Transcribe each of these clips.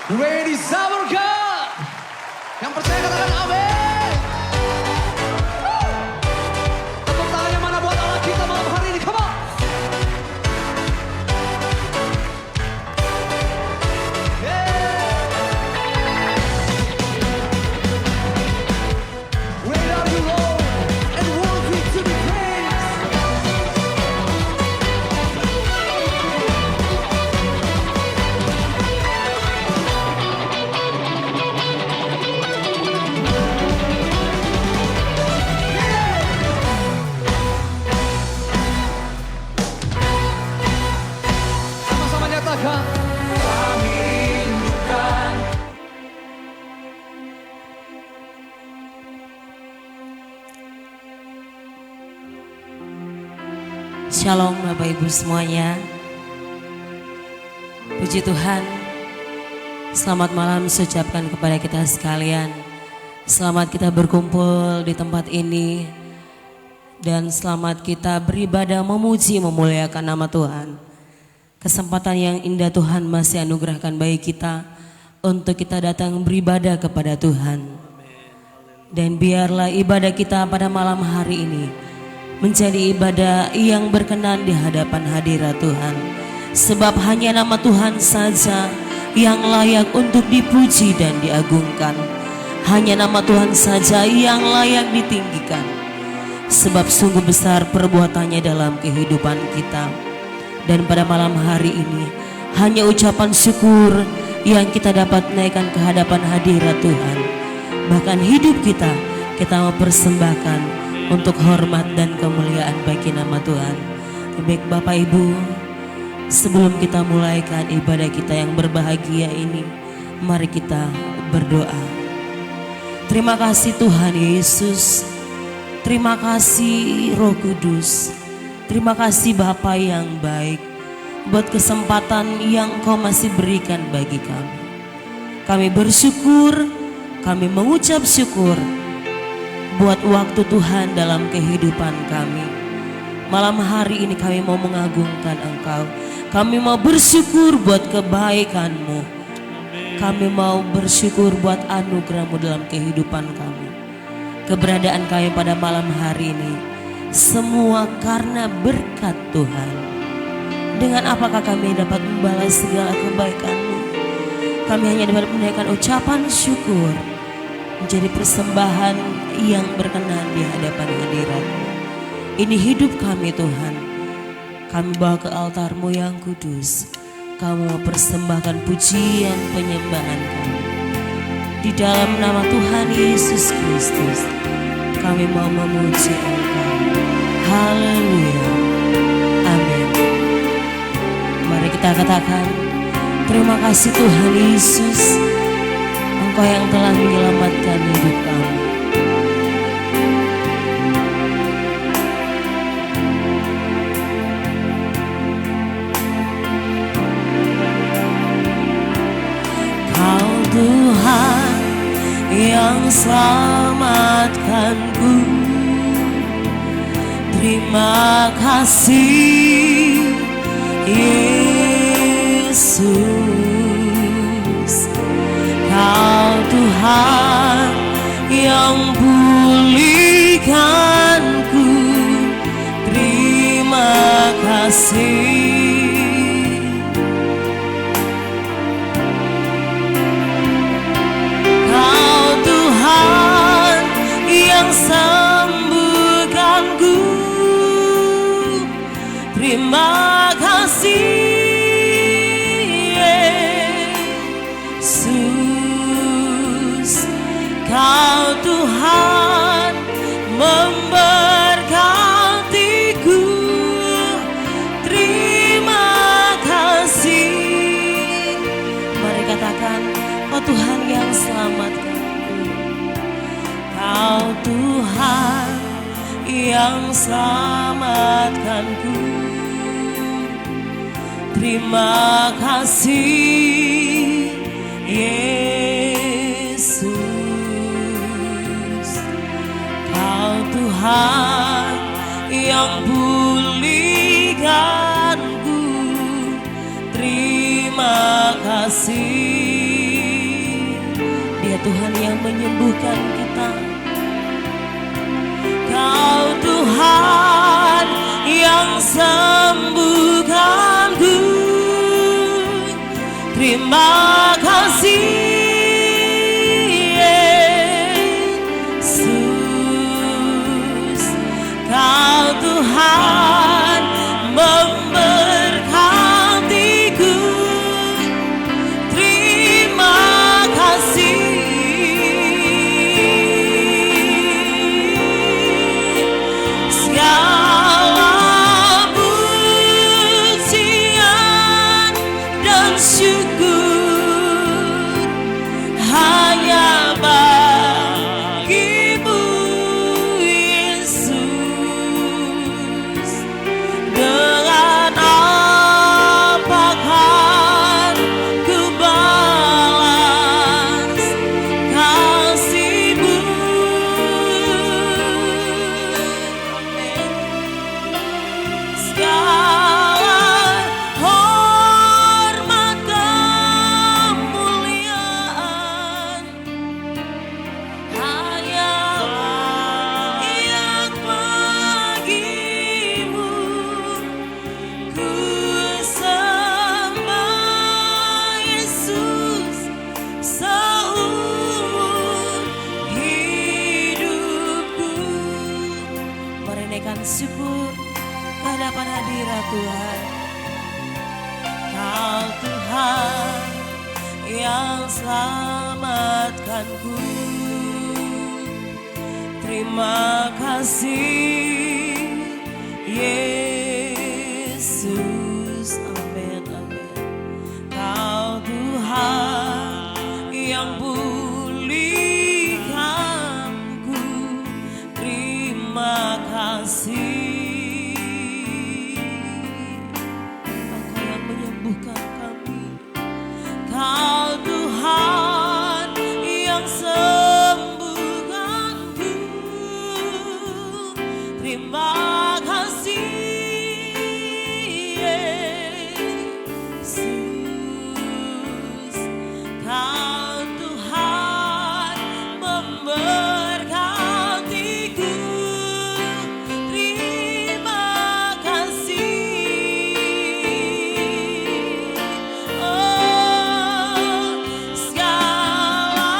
Ready Summer God. Yang percaya katakan amin. Tepuk tangannya mana buat Allah kita malam hari ini, come on. Great are you Lord and worthy to be praised. Sama-sama nyatakan kami rindukan. Shalom Bapak Ibu semuanya. Puji Tuhan. Selamat malam saya ucapkan kepada kita sekalian. Selamat kita berkumpul di tempat ini. Dan selamat kita beribadah memuji memuliakan nama Tuhan. Kesempatan yang indah Tuhan masih anugerahkan bagi kita untuk kita datang beribadah kepada Tuhan. Dan biarlah ibadah kita pada malam hari ini menjadi ibadah yang berkenan di hadapan hadirat Tuhan. Sebab hanya nama Tuhan saja yang layak untuk dipuji dan diagungkan. Hanya nama Tuhan saja yang layak ditinggikan. Sebab sungguh besar perbuatannya dalam kehidupan kita. Dan pada malam hari ini hanya ucapan syukur yang kita dapat naikkan ke hadapan hadirat Tuhan. Bahkan hidup kita mau persembahkan untuk hormat dan kemuliaan bagi nama Tuhan. Baik Bapak Ibu, sebelum kita mulaikan ibadah kita yang berbahagia ini, mari kita berdoa. Terima kasih Tuhan Yesus, terima kasih Roh Kudus, terima kasih Bapa yang baik buat kesempatan yang Engkau masih berikan bagi kami. Kami bersyukur, kami mengucap syukur buat waktu Tuhan dalam kehidupan kami. Malam hari ini kami mau mengagungkan Engkau. Kami mau bersyukur buat kebaikan-Mu. Kami mau bersyukur buat anugerah-Mu dalam kehidupan kami. Keberadaan kami pada malam hari ini semua karena berkat Tuhan. Dengan apakah kami dapat membalas segala kebaikan-Mu? Kami hanya dapat menaikkan ucapan syukur menjadi persembahan yang berkenan di hadapan hadirat-Mu. Ini hidup kami Tuhan. Kami bawa ke altar-Mu yang kudus. Kamu mau persembahkan pujian penyembahan kami. Di dalam nama Tuhan Yesus Kristus kami mau memuji Engkau. Haleluya. Amin. Mari kita katakan, terima kasih Tuhan Yesus, Engkau yang telah menyelamatkan hidup kami. Kau Tuhan yang selamatkanku. Terima kasih Yesus. Kau Tuhan yang pulihkanku. Terima kasih. Kau Tuhan yang sembuhkanku. Terima kasih Yesus. Kau Tuhan memberkatiku. Terima kasih. Mari katakan, oh Tuhan yang selamatkanku. Kau Tuhan yang selamatkanku. Terima kasih Yesus. Kau Tuhan yang pulihkanku. Terima kasih. Dia Tuhan yang menyembuhkan kita. Kau Tuhan yang sembuhkanku. Terima kasih Yesus. Kau Tuhan memberkatiku. Terima kasih. Segala pujian dan syukur Tuhan. Kau Tuhan yang selamatkanku. Terima kasih Yesus. Amin, amin. Kau Tuhan yang pulihkanku. Terima kasih. Engkau yang menyembuhkan kami. Kau Tuhan yang sembuhkanku. Terima kasih Yesus. Kau Tuhan memberkatiku. Terima kasih. Oh, segala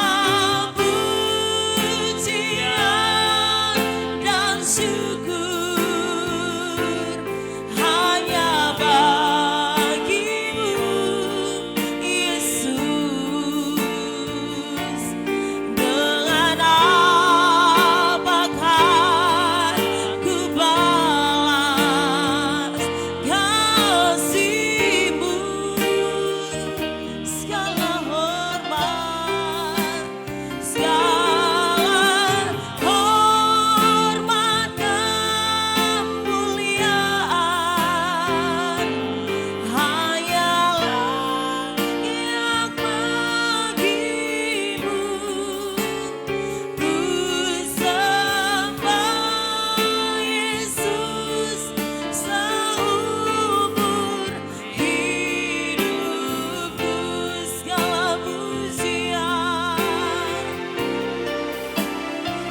pujian dan syukur hanya bagimu, Yesus. Dengan apakah ku balas kasih-Mu? Segala hormat, segala hormat kemuliaan hanyalah yang bagimu. Ku sembah Yesus seumur hidupku. Segala pujian,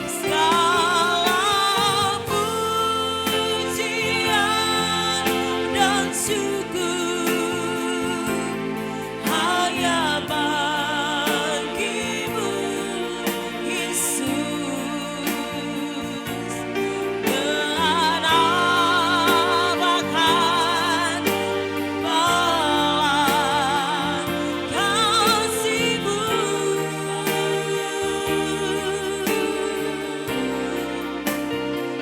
segala pujian dan syukur hanya bagimu, Yesus. Dengan apakah balas kasih-Mu?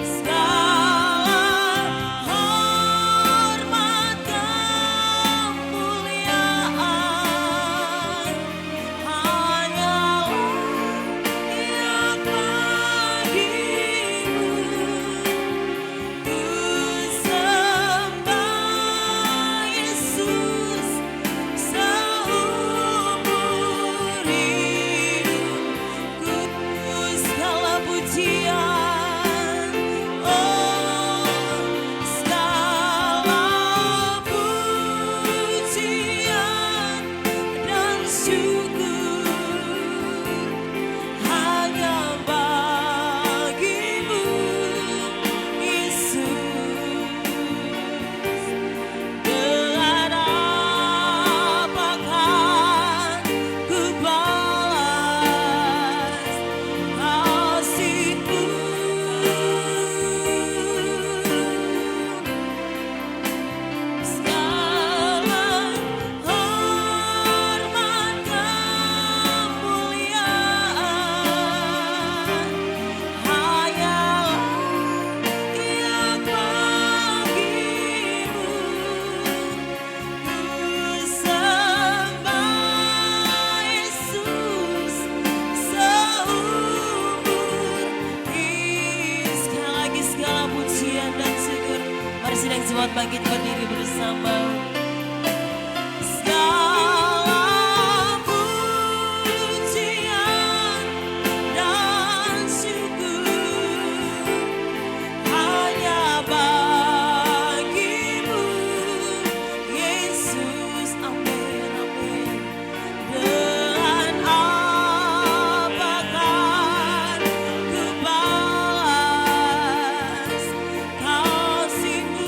Segala hormat kemuliaan hanyalah yang bagimu. Ku sembah Yesus seumur hidupku. Segala pujian, oh, segala pujian dan syukur hanya bagimu, Yesus. Dengan apakah ku balas kasih-Mu? Segala hormat kemuliaan hanyalah yang bagimu. Ku sembah Yesus seumur hidup. Sekali lagi segala pujian dan syukur. Mari sedang jemaat bangkit berdiri bersama. Segala pujian dan syukur hanya bagimu, Yesus. Amin, amin. Dengan apakah ku balas kasih-Mu?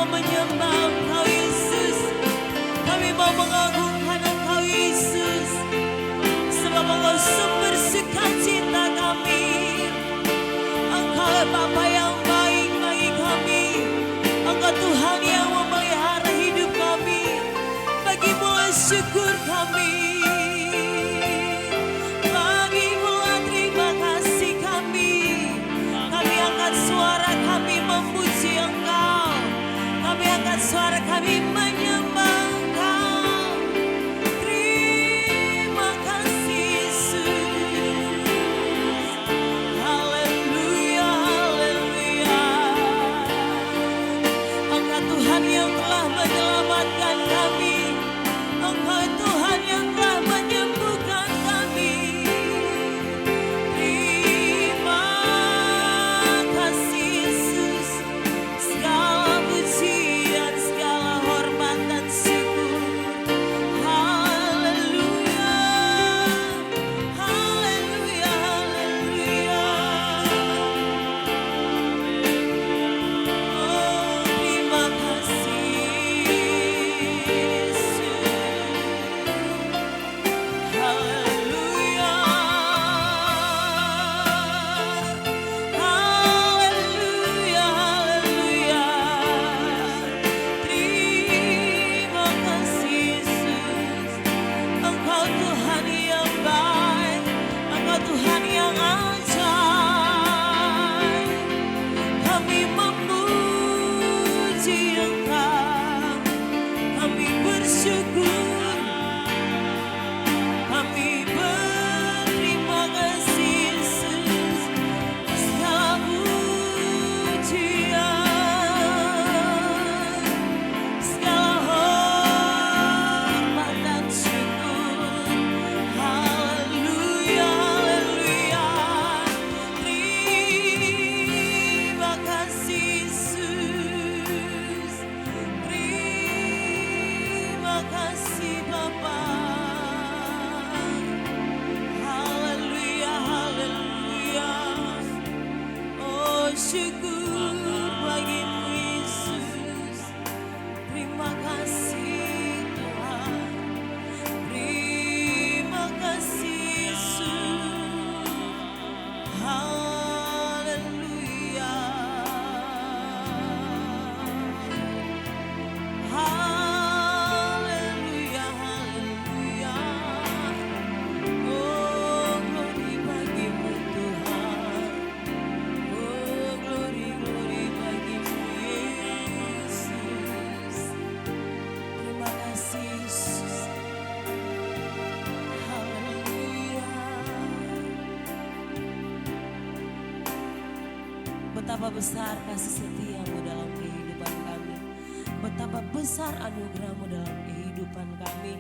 mau menyembah Engkau Yesus. Kami mau mengagungkan Engkau Yesus. Sebab Engkau sumber sukacita kami. Engkau Bapa yang baik bagi kami. Engkau Tuhan yang memelihara hidup kami. Bagimu syukur kami. Bagimu terima kasih kami. Kami angkat suara kami memuji Engkau. Kami angkat suara kami menyembah Engkau. Terima kasih Yesus. Haleluya, haleluya. Engkau Tuhan yang telah menyelamatkan kami. Engkau Tuhan yang telah menyembuhkan kami. Terima kasih Yesus. Segala pujian, segala hormat dan syukur. Haleluya, haleluya, haleluya. Oh, terima kasih Yesus. Haleluya, haleluya, haleluya. Terima kasih Yesus. Engkau Tuhan yang baik, Engkau Tuhan yang ajaib. Kami memuji Engkau, kami bersyukur, kami berterima kasih Yesus. Segala pujian, segala hormat dan syukur. Haleluya, haleluya. Terima kasih Yesus. Terima kasih Bapa. Haleluya, haleluya. Oh, syukur bagimu Yesus. Terima kasih Tuhan. Terima kasih Yesus. Haleluya. Haleluya, haleluya. Oh, glory bagimu Tuhan. Oh, glory, glory bagimu Yesus. Terima kasih Yesus. Haleluya. Betapa besar kasih setiamu dalam kehidupan kami. Betapa besar anugerahmu dalam kehidupan kami.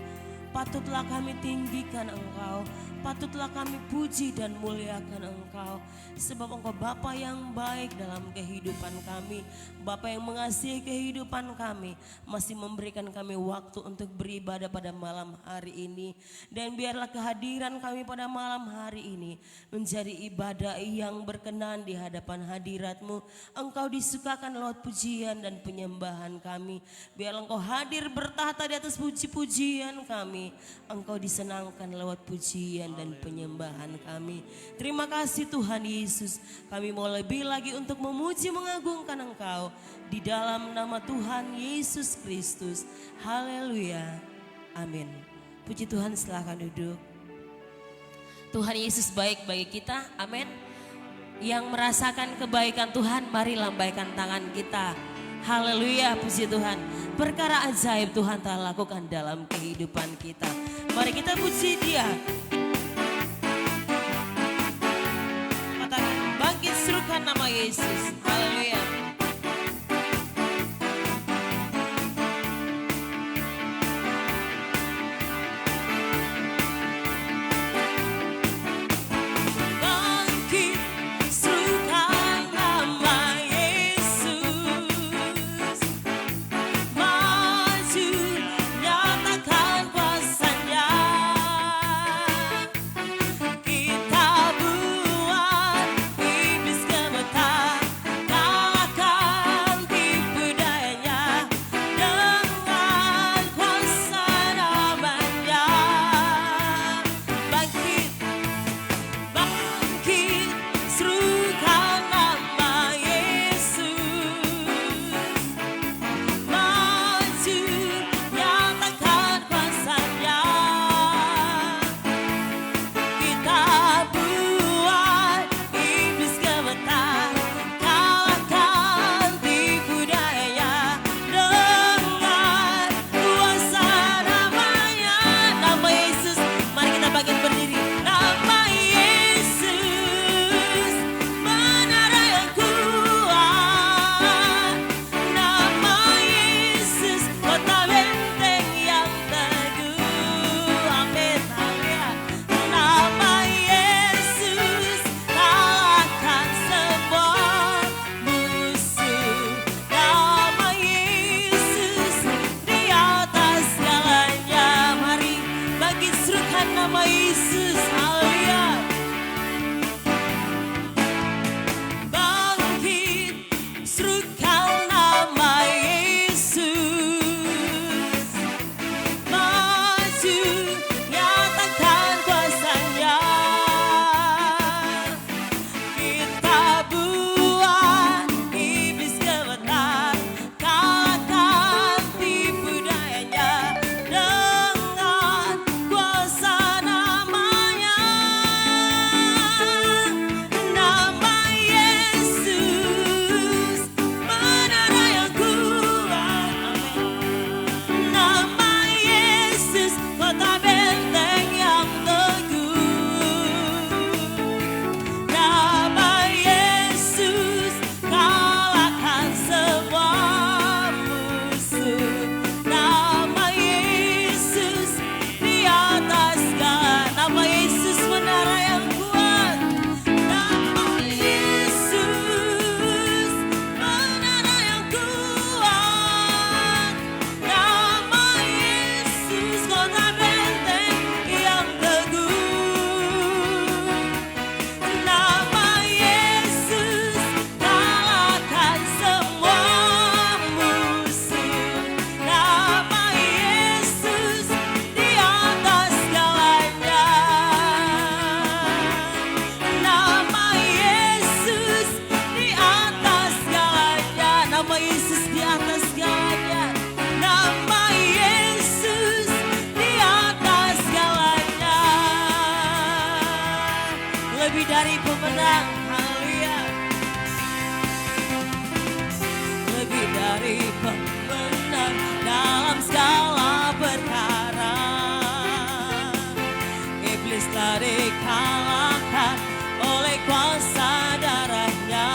Patutlah kami tinggikan Engkau. Patutlah kami puji dan muliakan Engkau. Sebab Engkau Bapa yang baik dalam kehidupan kami. Bapa yang mengasihi kehidupan kami. Masih memberikan kami waktu untuk beribadah pada malam hari ini. Dan biarlah kehadiran kami pada malam hari ini menjadi ibadah yang berkenan di hadapan hadirat-Mu. Engkau disukakan lewat pujian dan penyembahan kami. Biarlah Engkau hadir bertahta di atas puji-pujian kami. Engkau disenangkan lewat pujian dan penyembahan kami. Terima kasih Tuhan Yesus. Kami mau lebih lagi untuk memuji mengagungkan Engkau di dalam nama Tuhan Yesus Kristus. Haleluya. Amin. Puji Tuhan, silakan duduk. Tuhan Yesus baik bagi kita. Amin. Yang merasakan kebaikan Tuhan, mari lambaikan tangan kita. Haleluya, puji Tuhan. Perkara ajaib Tuhan telah lakukan dalam kehidupan kita. Mari kita puji Dia. Katakan, bangkit serukan nama Yesus. Haleluya. Bangkit serukan nama Yesus. Maju nyatakan kuasa-Nya. lebih dari pemenang. Haleluya. Lebih dari pemenang dalam segala perkara. Iblis telah dikalahkan oleh kuasa darahnya.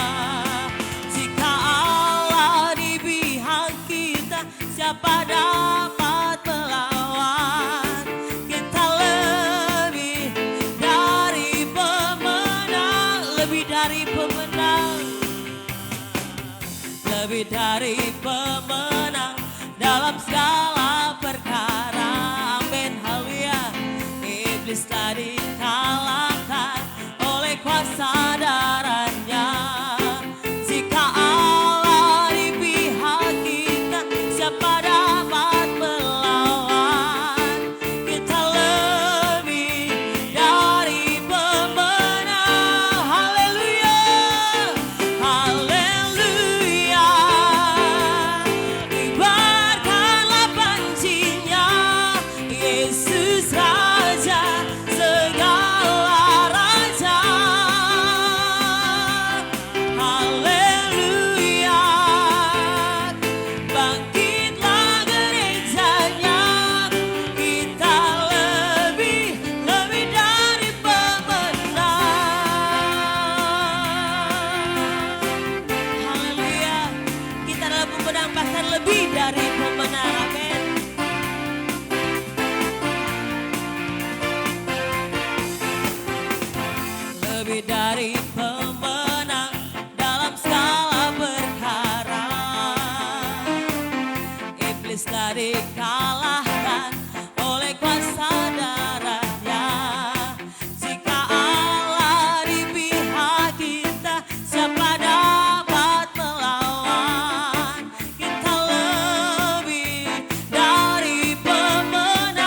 Jika Allah di pihak kita, siapa dapat melawan? Kita lebih dari pemenang, lebih dari pemenang, lebih dari pemenang dalam segala perkara. Amin, haleluya. Iblis telah dikalahkan oleh kuasa darahnya. Jika Allah di pihak kita, siapa dapat melawan? Kita lebih dari pemenang. Haleluya, haleluya. Kibarkanlah pancinya, Yesus Raja segala raja. Haleluya. Bangkitlah gerejanya, kita lebih dari pemenang. Haleluya. Kita adalah pemenang, bahkan lebih dari pemenang. Amin. Lebih dari pemenang dalam segala perkara. Iblis telah dikalahkan oleh kuasa darahnya. Jika Allah di pihak kita, siapa dapat melawan? Kita lebih dari pemenang.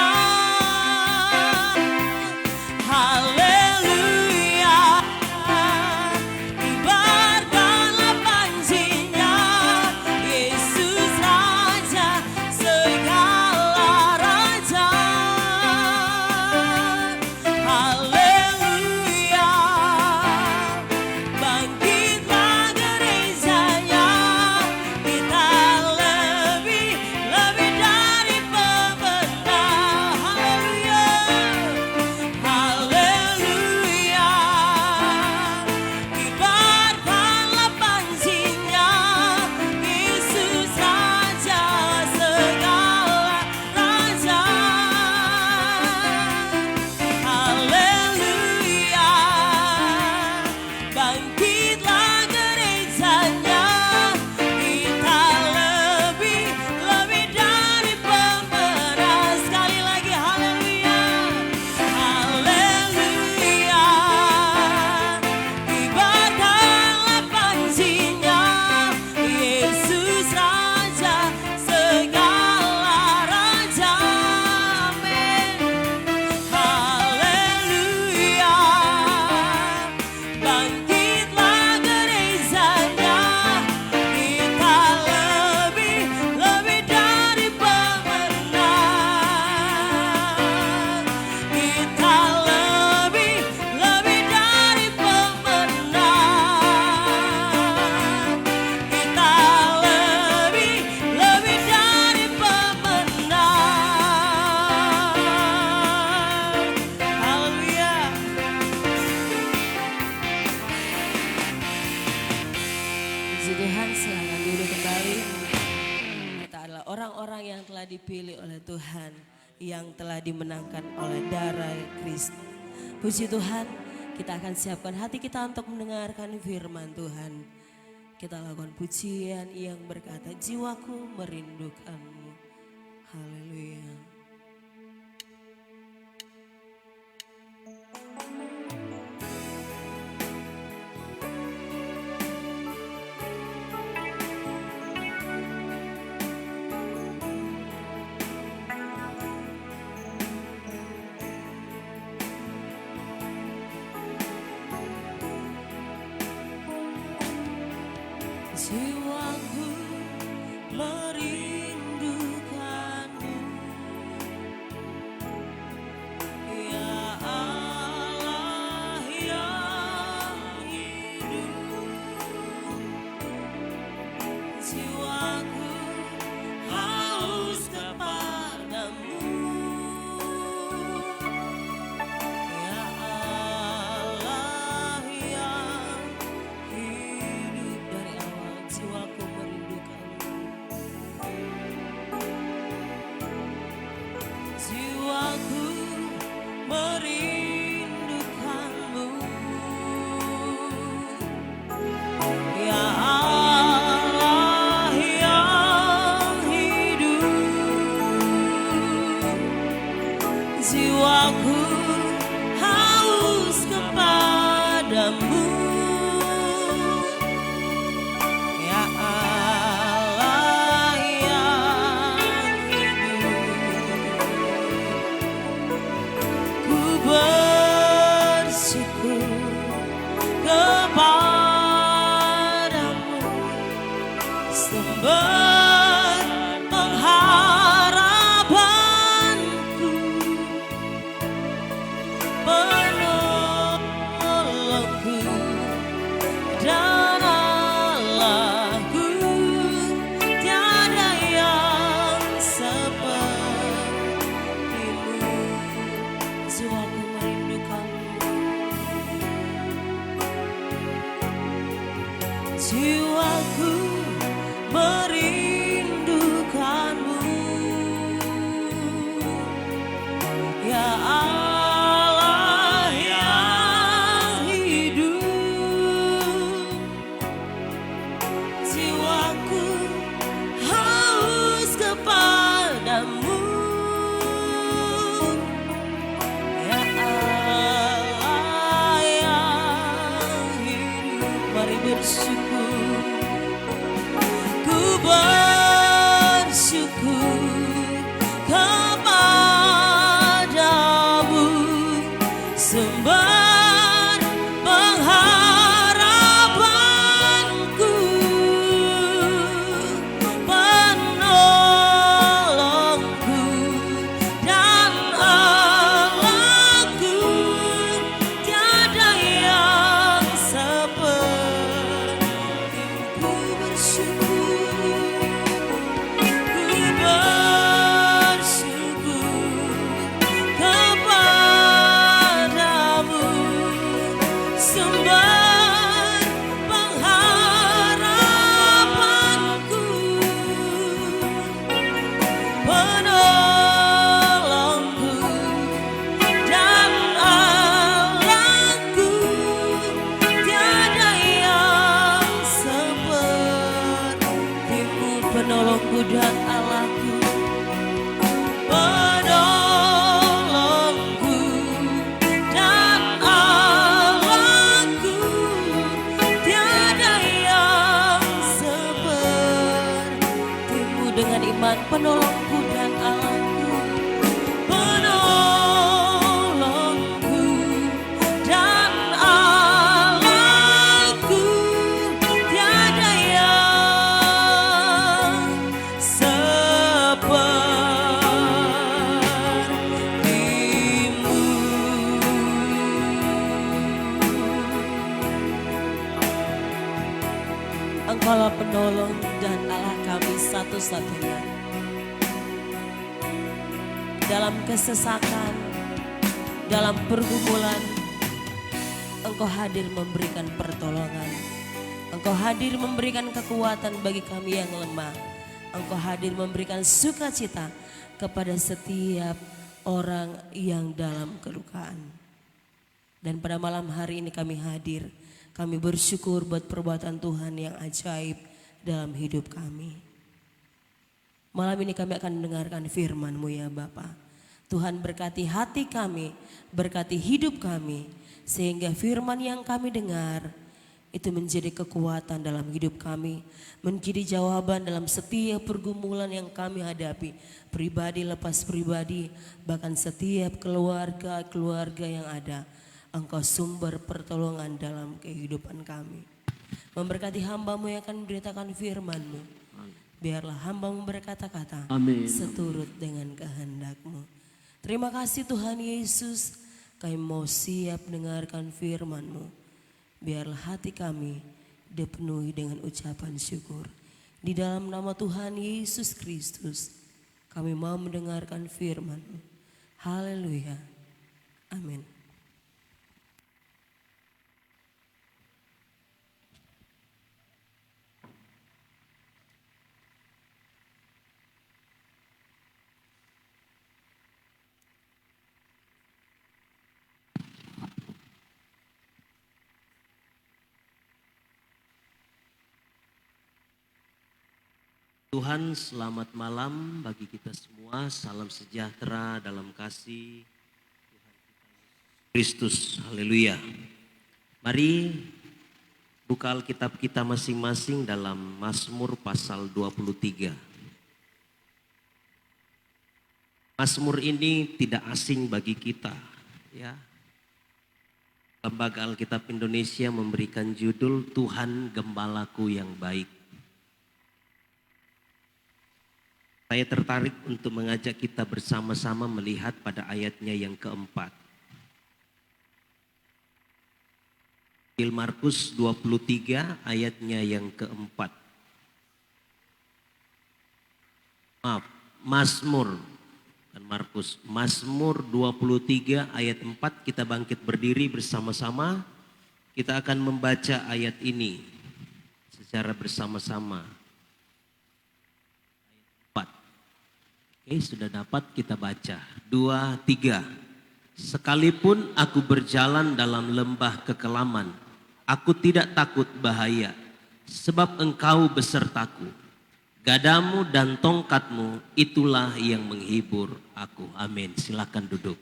Haleluya. Kibarkanlah pancinya, Yesus Raja segala raja. Haleluya. Bangkitlah gerejanya, kita lebih dari pemenang. Haleluya, haleluya. Kibarkanlah pancinya, Yesus Raja segala raja. Haleluya. Bangkitlah gerejanya, kita lebih dari pemenang. Sekali lagi haleluya, haleluya. Kibarkanlah pancinya, Yesus Raja segala raja. Amin. Haleluya. Bangkitlah gerejanya, kita lebih dari pemenang. Kita lebih dari pemenang. Kita lebih dari pemenang. Haleluya. Puji Tuhan, silakan duduk kembali. Kita adalah orang-orang yang telah dipilih oleh Tuhan, yang telah dimenangkan oleh darah Kristus. Puji Tuhan, kita akan siapkan hati kita untuk mendengarkan firman Tuhan. Kita lakukan pujian yang berkata, jiwaku merindukanmu. Haleluya. Jiwaku merindukanmu, ya Allah, ya jiwaku merindukanmu. Ya Allah yang hidup, jiwaku haus kepadamu. Ya Allah yang hidup, mari bersyukur. Ku bersyukur kepadamu, sumber pengharapanku, penolongku dan Allahku. Tiada yang sepertimu. Ku bersyukur, ku bersyukur kepadamu, sumber pengharapanku, penolongku dan Allahku. Tiada yang sepertimu, penolongku dan Allahku, penolongku dan Allahku. Tiada yang sepertimu. Dengan iman, penolongku dan Allahku, penolongku dan Allahku. Tiada yang sepertimu. Engkaulah penolong dan Allah kami satu-satunya. Dalam kesesakan, dalam pergumulan, Engkau hadir memberikan pertolongan. Engkau hadir memberikan kekuatan bagi kami yang lemah. Engkau hadir memberikan sukacita kepada setiap orang yang dalam kelukaan. Dan pada malam hari ini kami hadir. Kami bersyukur buat perbuatan Tuhan yang ajaib dalam hidup kami. Malam ini kami akan mendengarkan firman-Mu ya Bapa. Tuhan berkati hati kami, berkati hidup kami. Sehingga firman yang kami dengar itu menjadi kekuatan dalam hidup kami. Menjadi jawaban dalam setiap pergumulan yang kami hadapi. Pribadi lepas pribadi, bahkan setiap keluarga yang ada. Engkau sumber pertolongan dalam kehidupan kami. Memberkati hamba-Mu yang akan memberitakan firman-Mu. Biarlah hamba-Mu berkata-kata seturut dengan kehendak-Mu. Terima kasih Tuhan Yesus. Kami mau siap dengarkan firman-Mu. Biarlah hati kami dipenuhi dengan ucapan syukur. Di dalam nama Tuhan Yesus Kristus kami mau mendengarkan firman-Mu. Haleluya. Amin. Tuhan, selamat malam bagi kita semua. Salam sejahtera dalam kasih Tuhan kita Kristus. Haleluya. Mari buka Alkitab kita masing-masing dalam Mazmur pasal 23. Mazmur ini tidak asing bagi kita, ya. Lembaga Alkitab Indonesia memberikan judul Tuhan Gembalaku yang Baik. Saya tertarik untuk mengajak kita bersama-sama melihat pada ayatnya yang keempat. Injil Markus 23 ayatnya yang keempat. Maaf, Mazmur, bukan Markus. Mazmur 23 ayat 4, kita bangkit berdiri bersama-sama. Kita akan membaca ayat ini. secara bersama-sama. 4. Oke, sudah dapat, kita baca. 2, 3. Sekalipun aku berjalan dalam lembah kekelaman, aku tidak takut bahaya, sebab engkau besertaku. Gadamu dan tongkatmu itulah yang menghibur aku. Amin. Silakan duduk.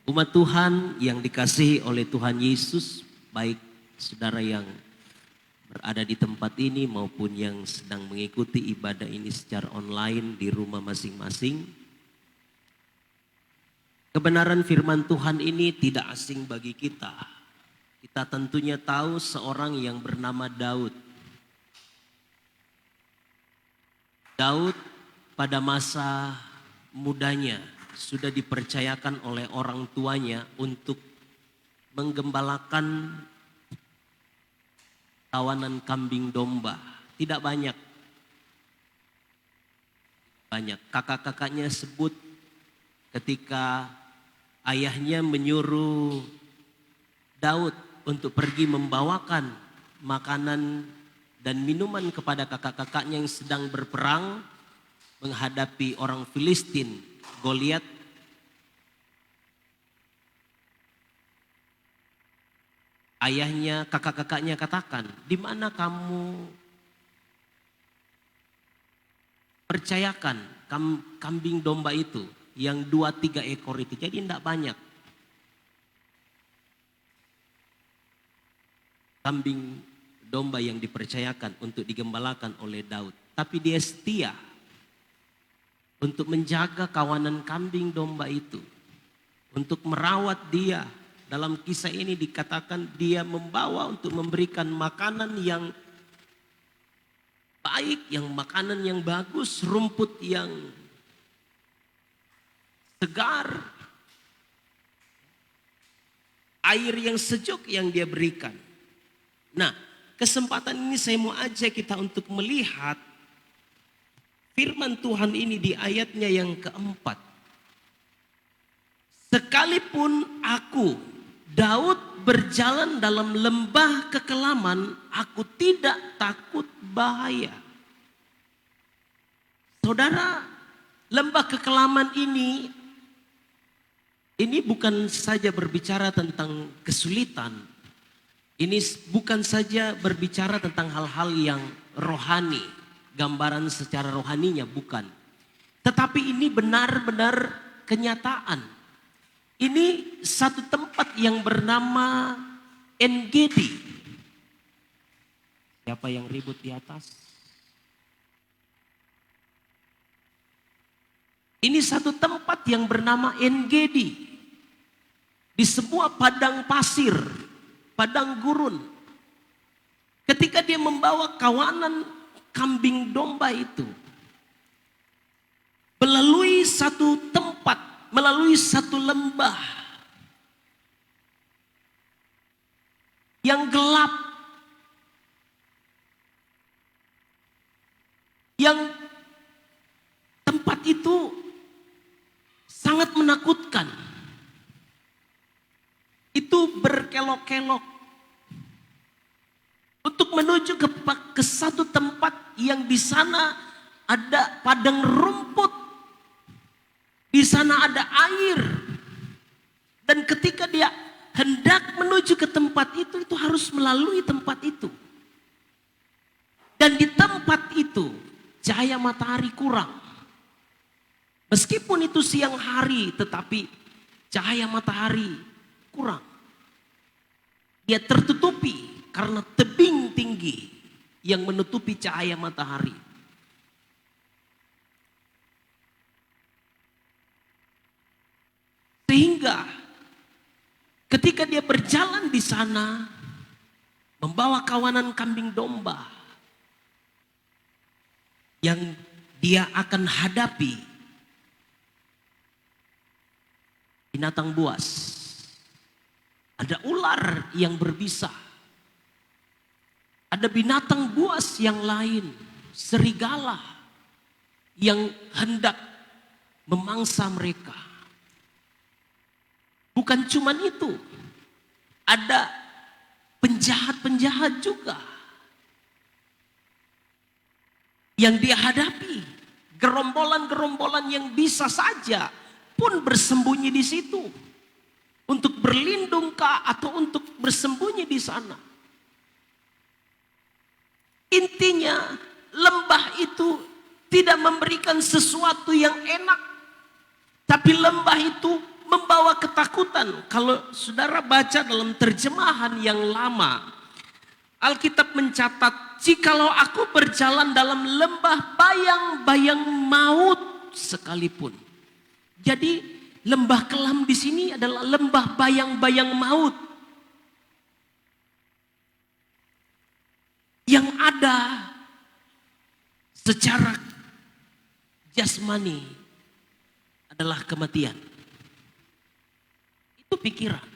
Umat Tuhan yang dikasihi oleh Tuhan Yesus, baik saudara yang berada di tempat ini maupun yang sedang mengikuti ibadah ini secara online di rumah masing-masing. Kebenaran firman Tuhan ini tidak asing bagi kita. Kita tentunya tahu seorang yang bernama Daud. Daud pada masa mudanya sudah dipercayakan oleh orang tuanya untuk menggembalakan kawanan kambing domba. Tidak banyak. Kakak-kakaknya sebut ketika ayahnya menyuruh Daud untuk pergi membawakan makanan dan minuman kepada kakak-kakaknya yang sedang berperang menghadapi orang Filistin, Goliat. Ayahnya, kakak-kakaknya katakan, di mana kamu percayakan kambing domba itu yang 2-3 ekor itu? Jadi tidak banyak. Kambing domba yang dipercayakan untuk digembalakan oleh Daud. Tapi dia setia untuk menjaga kawanan kambing domba itu. Untuk merawat dia. Dalam kisah ini dikatakan dia membawa untuk memberikan makanan yang baik, yang makanan yang bagus, rumput yang segar, air yang sejuk yang dia berikan. Nah, kesempatan ini saya mau ajak kita untuk melihat firman Tuhan ini di ayatnya yang keempat. Sekalipun aku, Daud, berjalan dalam lembah kekelaman, aku tidak takut bahaya. Saudara, lembah kekelaman ini bukan saja berbicara tentang kesulitan. Ini bukan saja berbicara tentang hal-hal yang rohani, gambaran secara rohaninya, bukan. Tetapi ini benar-benar kenyataan. Ini satu tempat yang bernama En-Gedi. Siapa yang ribut di atas? Ini satu tempat yang bernama En-Gedi. Di sebuah padang pasir, padang gurun. Ketika dia membawa kawanan kambing domba itu melalui satu tempat, melalui satu lembah yang gelap, yang tempat itu sangat menakutkan. Itu berkelok-kelok untuk menuju ke satu tempat yang di sana ada padang rumput, di sana ada air, dan ketika dia hendak menuju ke tempat itu harus melalui tempat itu. Dan di tempat itu cahaya matahari kurang. Meskipun itu siang hari, tetapi cahaya matahari kurang. Dia tertutupi karena tebing tinggi yang menutupi cahaya matahari. Sehingga ketika dia berjalan di sana membawa kawanan kambing domba yang dia akan hadapi binatang buas. Ada ular yang berbisa. Ada binatang buas yang lain, serigala yang hendak memangsa mereka. Bukan cuma itu, ada penjahat-penjahat juga yang dia hadapi. Gerombolan-gerombolan yang bisa saja pun bersembunyi di situ. Untuk berlindung kah atau untuk bersembunyi di sana. Intinya lembah itu tidak memberikan sesuatu yang enak. Tapi lembah itu membawa ketakutan. Kalau saudara baca dalam terjemahan yang lama, Alkitab mencatat, jikalau aku berjalan dalam lembah bayang-bayang maut sekalipun. Jadi lembah kelam di sini adalah lembah bayang-bayang maut. Yang ada secara jasmani adalah kematian. Itu pikiran.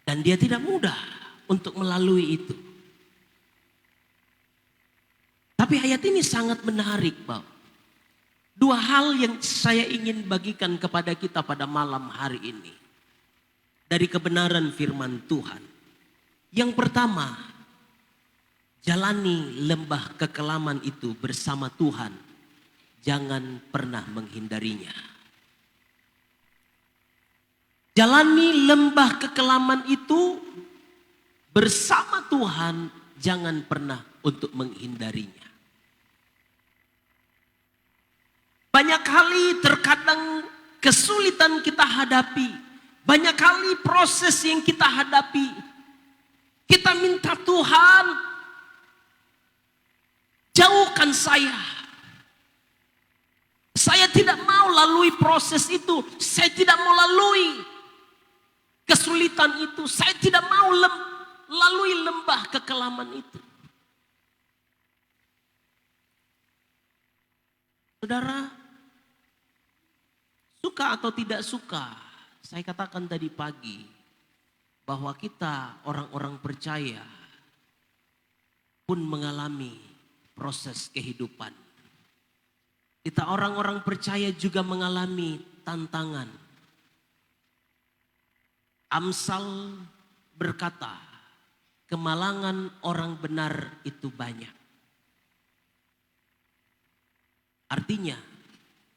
Dan dia tidak mudah untuk melalui itu. Tapi ayat ini sangat menarik, Bapak. Dua hal yang saya ingin bagikan kepada kita pada malam hari ini. Dari kebenaran firman Tuhan. Yang pertama, jalani lembah kekelaman itu bersama Tuhan. Jangan pernah menghindarinya. Jalani lembah kekelaman itu bersama Tuhan. Jangan pernah untuk menghindarinya. Banyak kali terkadang kesulitan kita hadapi. Banyak kali proses yang kita hadapi. Kita minta Tuhan, jauhkan saya. Saya tidak mau lalui proses itu. Saya tidak mau lalui kesulitan itu. Saya tidak mau lalui lembah kekelaman itu. Saudara, suka atau tidak suka, saya katakan tadi pagi bahwa kita orang-orang percaya pun mengalami proses kehidupan. Kita orang-orang percaya juga mengalami tantangan. Amsal berkata, kemalangan orang benar itu banyak. Artinya,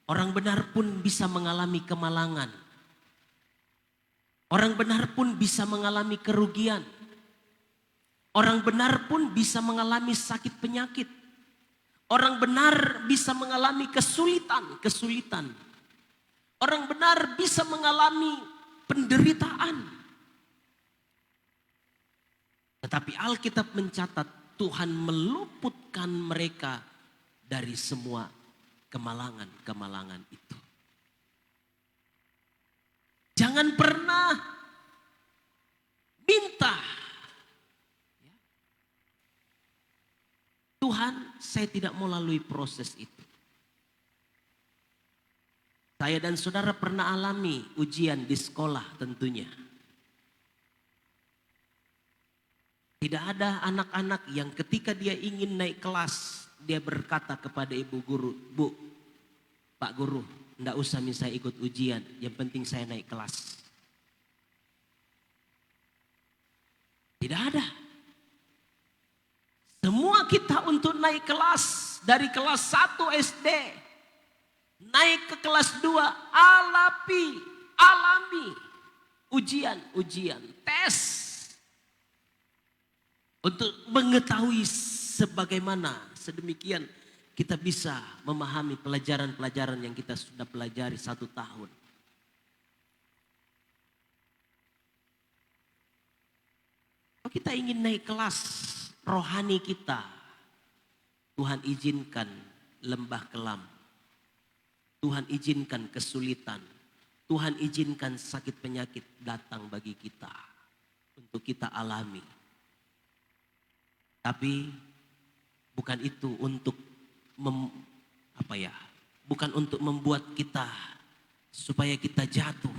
orang benar pun bisa mengalami kemalangan. Orang benar pun bisa mengalami kerugian. Orang benar pun bisa mengalami sakit penyakit. Orang benar bisa mengalami kesulitan. Orang benar bisa mengalami penderitaan. Tetapi Alkitab mencatat Tuhan meluputkan mereka dari semua kemalangan-kemalangan itu. Jangan pernah minta, Tuhan, saya tidak mau lalui proses itu. Saya dan saudara pernah alami ujian di sekolah tentunya. Tidak ada anak-anak yang ketika dia ingin naik kelas, dia berkata kepada ibu guru, Bu, Pak Guru, enggak usah saya ikut ujian, yang penting saya naik kelas. Tidak ada. Semua kita untuk naik kelas, dari kelas 1 SD, naik ke kelas 2, alami ujian, tes. Untuk mengetahui sebagaimana sedemikian kita bisa memahami pelajaran-pelajaran yang kita sudah pelajari 1 tahun. Kalau kita ingin naik kelas rohani kita, Tuhan izinkan lembah kelam. Tuhan izinkan kesulitan. Tuhan izinkan sakit penyakit datang bagi kita. Untuk kita alami. Tapi bukan itu untuk bukan untuk membuat kita supaya kita jatuh.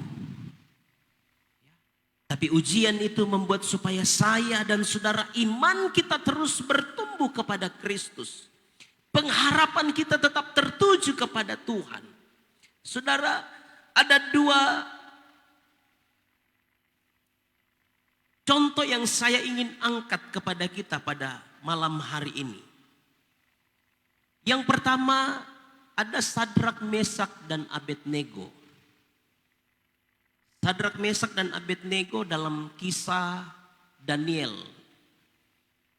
Tapi ujian itu membuat supaya saya dan saudara iman kita terus bertumbuh kepada Kristus. Pengharapan kita tetap tertuju kepada Tuhan. Saudara, ada 2 contoh yang saya ingin angkat kepada kita pada malam hari ini. Yang pertama ada Sadrak, Mesak, dan Abednego. Sadrak, Mesak, dan Abednego dalam kisah Daniel.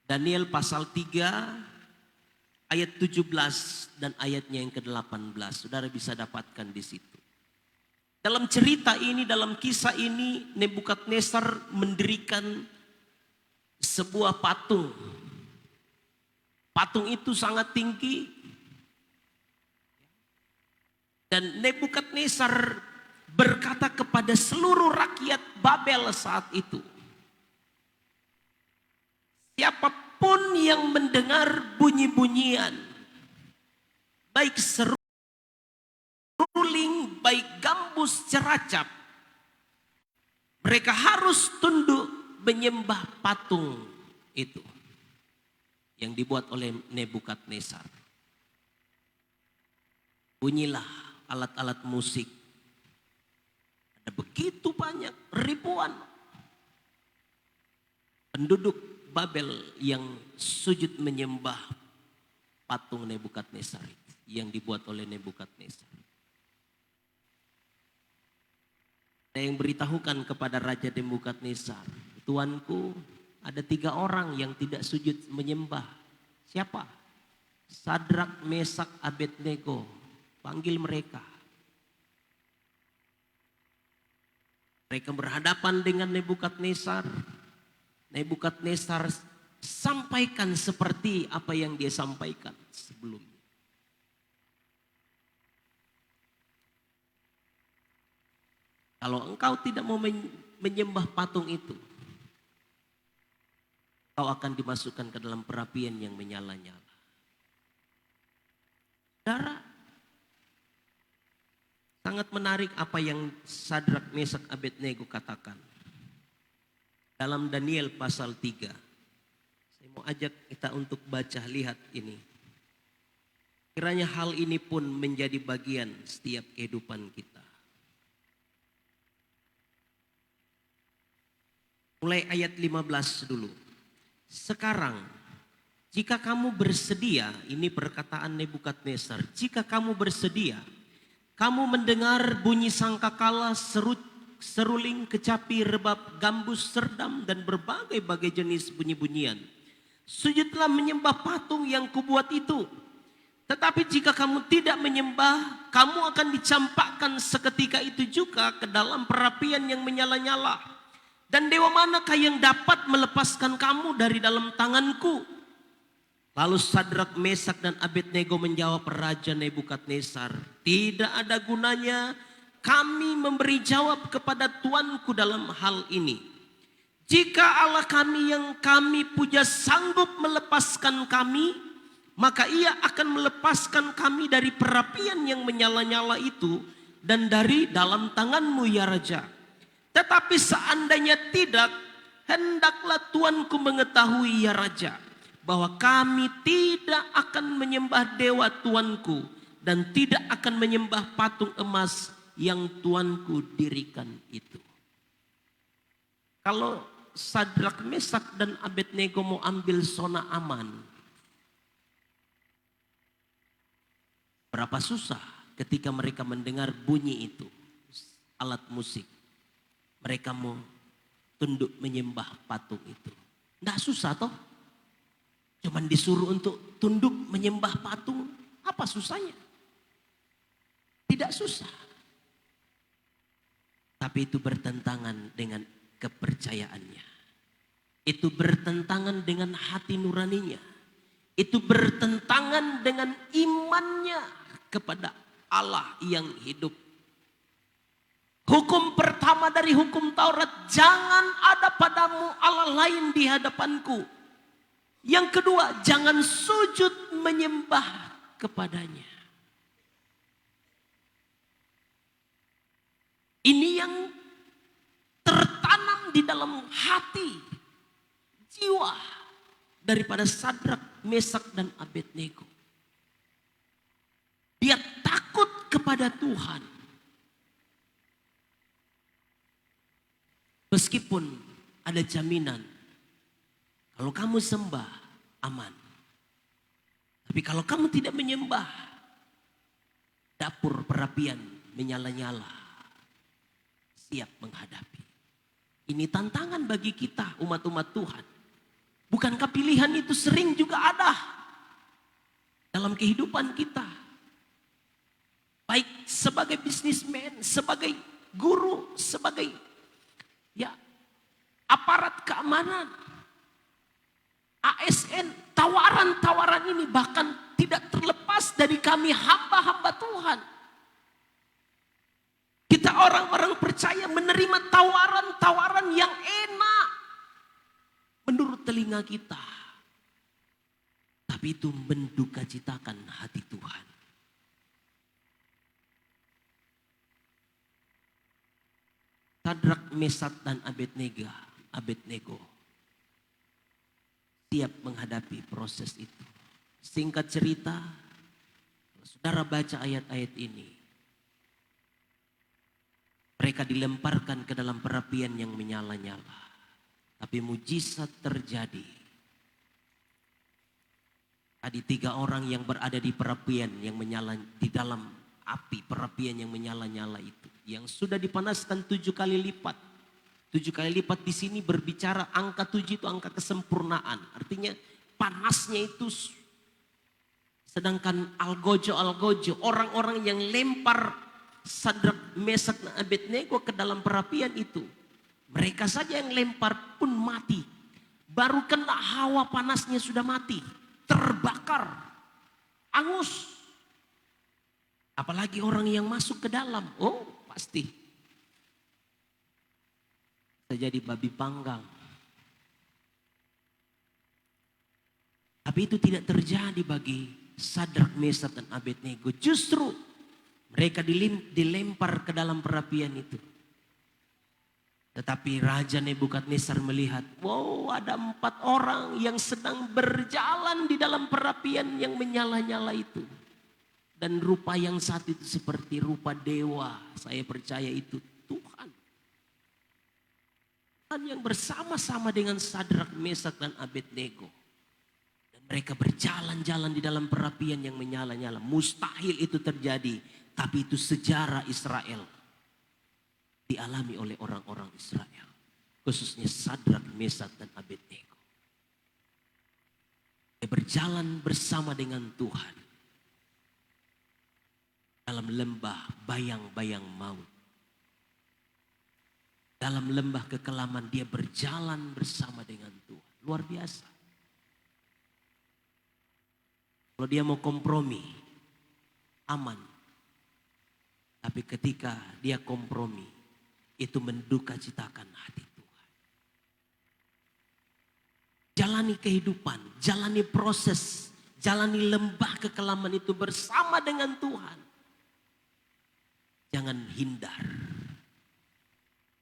Daniel pasal 3 ayat 17 dan ayatnya yang ke-18. Saudara bisa dapatkan di situ. Dalam cerita ini, dalam kisah ini, Nebukadnezar mendirikan sebuah patung. Patung itu sangat tinggi. Dan Nebukadnezar berkata kepada seluruh rakyat Babel saat itu, siapapun yang mendengar bunyi-bunyian, baik seruling, baik gambus ceracap, mereka harus tunduk menyembah patung itu yang dibuat oleh Nebukadnezar. Bunyilah alat-alat musik. Ada begitu banyak, ribuan penduduk Babel yang sujud menyembah patung Nebukadnezar yang dibuat oleh Nebukadnezar. Ada yang beritahukan kepada Raja Nebukadnezar, Tuanku, ada 3 orang yang tidak sujud menyembah. Siapa? Sadrak, Mesak, Abednego. Panggil mereka. Mereka berhadapan dengan Nebukadnezar. Nebukadnezar sampaikan seperti apa yang dia sampaikan sebelumnya. Kalau engkau tidak mau menyembah patung itu, kau akan dimasukkan ke dalam perapian yang menyala-nyala. Saudara, sangat menarik apa yang Sadrak, Mesak, Abednego katakan. Dalam Daniel pasal 3. Saya mau ajak kita untuk baca, lihat ini. Kiranya hal ini pun menjadi bagian setiap kehidupan kita. Mulai ayat 15 dulu. Sekarang, jika kamu bersedia, ini perkataan Nebukadnezar, jika kamu bersedia, kamu mendengar bunyi sangkakala, seruling, kecapi, rebab, gambus, serdam, dan berbagai-bagai jenis bunyi-bunyian. Sujudlah menyembah patung yang kubuat itu. Tetapi jika kamu tidak menyembah, kamu akan dicampakkan seketika itu juga ke dalam perapian yang menyala-nyala. Dan dewa manakah yang dapat melepaskan kamu dari dalam tanganku? Lalu Sadrak, Mesak, dan Abednego menjawab Raja Nebukadnezar, tidak ada gunanya kami memberi jawab kepada tuanku dalam hal ini. Jika Allah kami yang kami puja sanggup melepaskan kami, maka ia akan melepaskan kami dari perapian yang menyala-nyala itu dan dari dalam tanganmu ya Raja. Tetapi seandainya tidak, hendaklah tuanku mengetahui ya Raja, bahwa kami tidak akan menyembah dewa tuanku dan tidak akan menyembah patung emas yang tuanku dirikan itu. Kalau Sadrak, Mesak, dan Abednego mau ambil zona aman, berapa susah ketika mereka mendengar bunyi itu, alat musik. Mereka mau tunduk menyembah patung itu. Nggak susah toh. Cuman disuruh untuk tunduk menyembah patung. Apa susahnya? Tidak susah. Tapi itu bertentangan dengan kepercayaannya. Itu bertentangan dengan hati nuraninya. Itu bertentangan dengan imannya kepada Allah yang hidup. Hukum pertama dari hukum Taurat, jangan ada padamu Allah lain di hadapanku. Yang kedua, jangan sujud menyembah kepadanya. Ini yang tertanam di dalam hati, jiwa daripada Sadrak, Mesak, dan Abednego. Dia takut kepada Tuhan. Meskipun ada jaminan. Kalau kamu sembah, aman. Tapi kalau kamu tidak menyembah, dapur perapian menyala-nyala, siap menghadapi. Ini tantangan bagi kita umat-umat Tuhan. Bukankah pilihan itu sering juga ada dalam kehidupan kita? Baik sebagai bisnismen, sebagai guru, sebagai aparat keamanan, ASN, tawaran-tawaran ini bahkan tidak terlepas dari kami hamba-hamba Tuhan. Kita orang-orang percaya menerima tawaran-tawaran yang enak menurut telinga kita. Tapi itu menduka citakan hati Tuhan. Sadrak, Mesat, dan Abednego siap menghadapi proses itu. Singkat cerita, saudara baca ayat-ayat ini, mereka dilemparkan ke dalam perapian yang menyala-nyala. Tapi mujizat terjadi. Tadi 3 orang yang berada di perapian yang menyala, di dalam api perapian yang menyala-nyala itu, yang sudah dipanaskan 7 kali lipat. 7 kali lipat di sini berbicara angka 7 itu angka kesempurnaan. Artinya panasnya itu, sedangkan algojo orang-orang yang lempar Sadrak, Mesak, dan Abednego ke dalam perapian itu, mereka saja yang lempar pun mati. Baru kena hawa panasnya sudah mati, terbakar, angus. Apalagi orang yang masuk ke dalam, oh pasti jadi babi panggang. Tapi itu tidak terjadi bagi Sadrak, Mesak, dan Abednego. Justru mereka dilempar ke dalam perapian itu. Tetapi Raja Nebukadnezar melihat, wow, ada 4 orang yang sedang berjalan di dalam perapian yang menyala-nyala itu. Dan rupa yang satu itu seperti rupa dewa. Saya percaya itu Tuhan. Tuhan yang bersama-sama dengan Sadrak, Mesak, dan Abednego. Dan mereka berjalan-jalan di dalam perapian yang menyala-nyala. Mustahil itu terjadi. Tapi itu sejarah Israel. Dialami oleh orang-orang Israel. Khususnya Sadrak, Mesak, dan Abednego. Dia berjalan bersama dengan Tuhan. Dalam lembah bayang-bayang maut. Dalam lembah kekelaman dia berjalan bersama dengan Tuhan. Luar biasa. Kalau dia mau kompromi, aman. Tapi ketika dia kompromi, itu menduka citakan hati Tuhan. Jalani kehidupan, jalani proses, jalani lembah kekelaman itu bersama dengan Tuhan. Jangan hindar.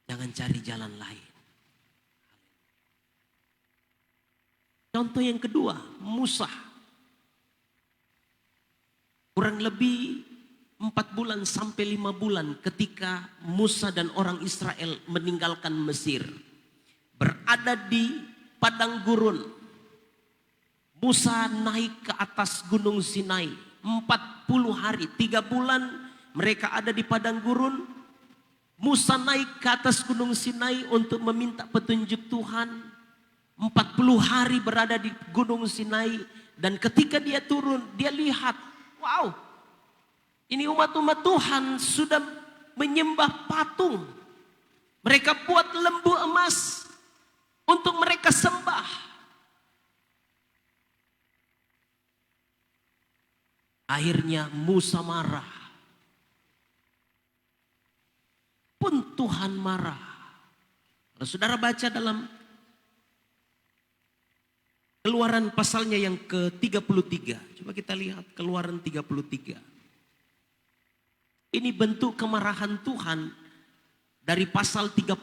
Jangan cari jalan lain. Contoh yang kedua, Musa. Kurang lebih 4 bulan sampai 5 bulan ketika Musa dan orang Israel meninggalkan Mesir. Berada di padang gurun. Musa naik ke atas gunung Sinai. 40 hari, 3 bulan mereka ada di padang gurun. Musa naik ke atas gunung Sinai untuk meminta petunjuk Tuhan. 40 hari berada di gunung Sinai. Dan ketika dia turun, dia lihat, wow, ini umat-umat Tuhan sudah menyembah patung. Mereka buat lembu emas untuk mereka sembah. Akhirnya Musa marah. Pun Tuhan marah. Kalau saudara baca dalam Keluaran pasalnya yang ke-33. Coba kita lihat Keluaran 33. Ini bentuk kemarahan Tuhan dari pasal 32.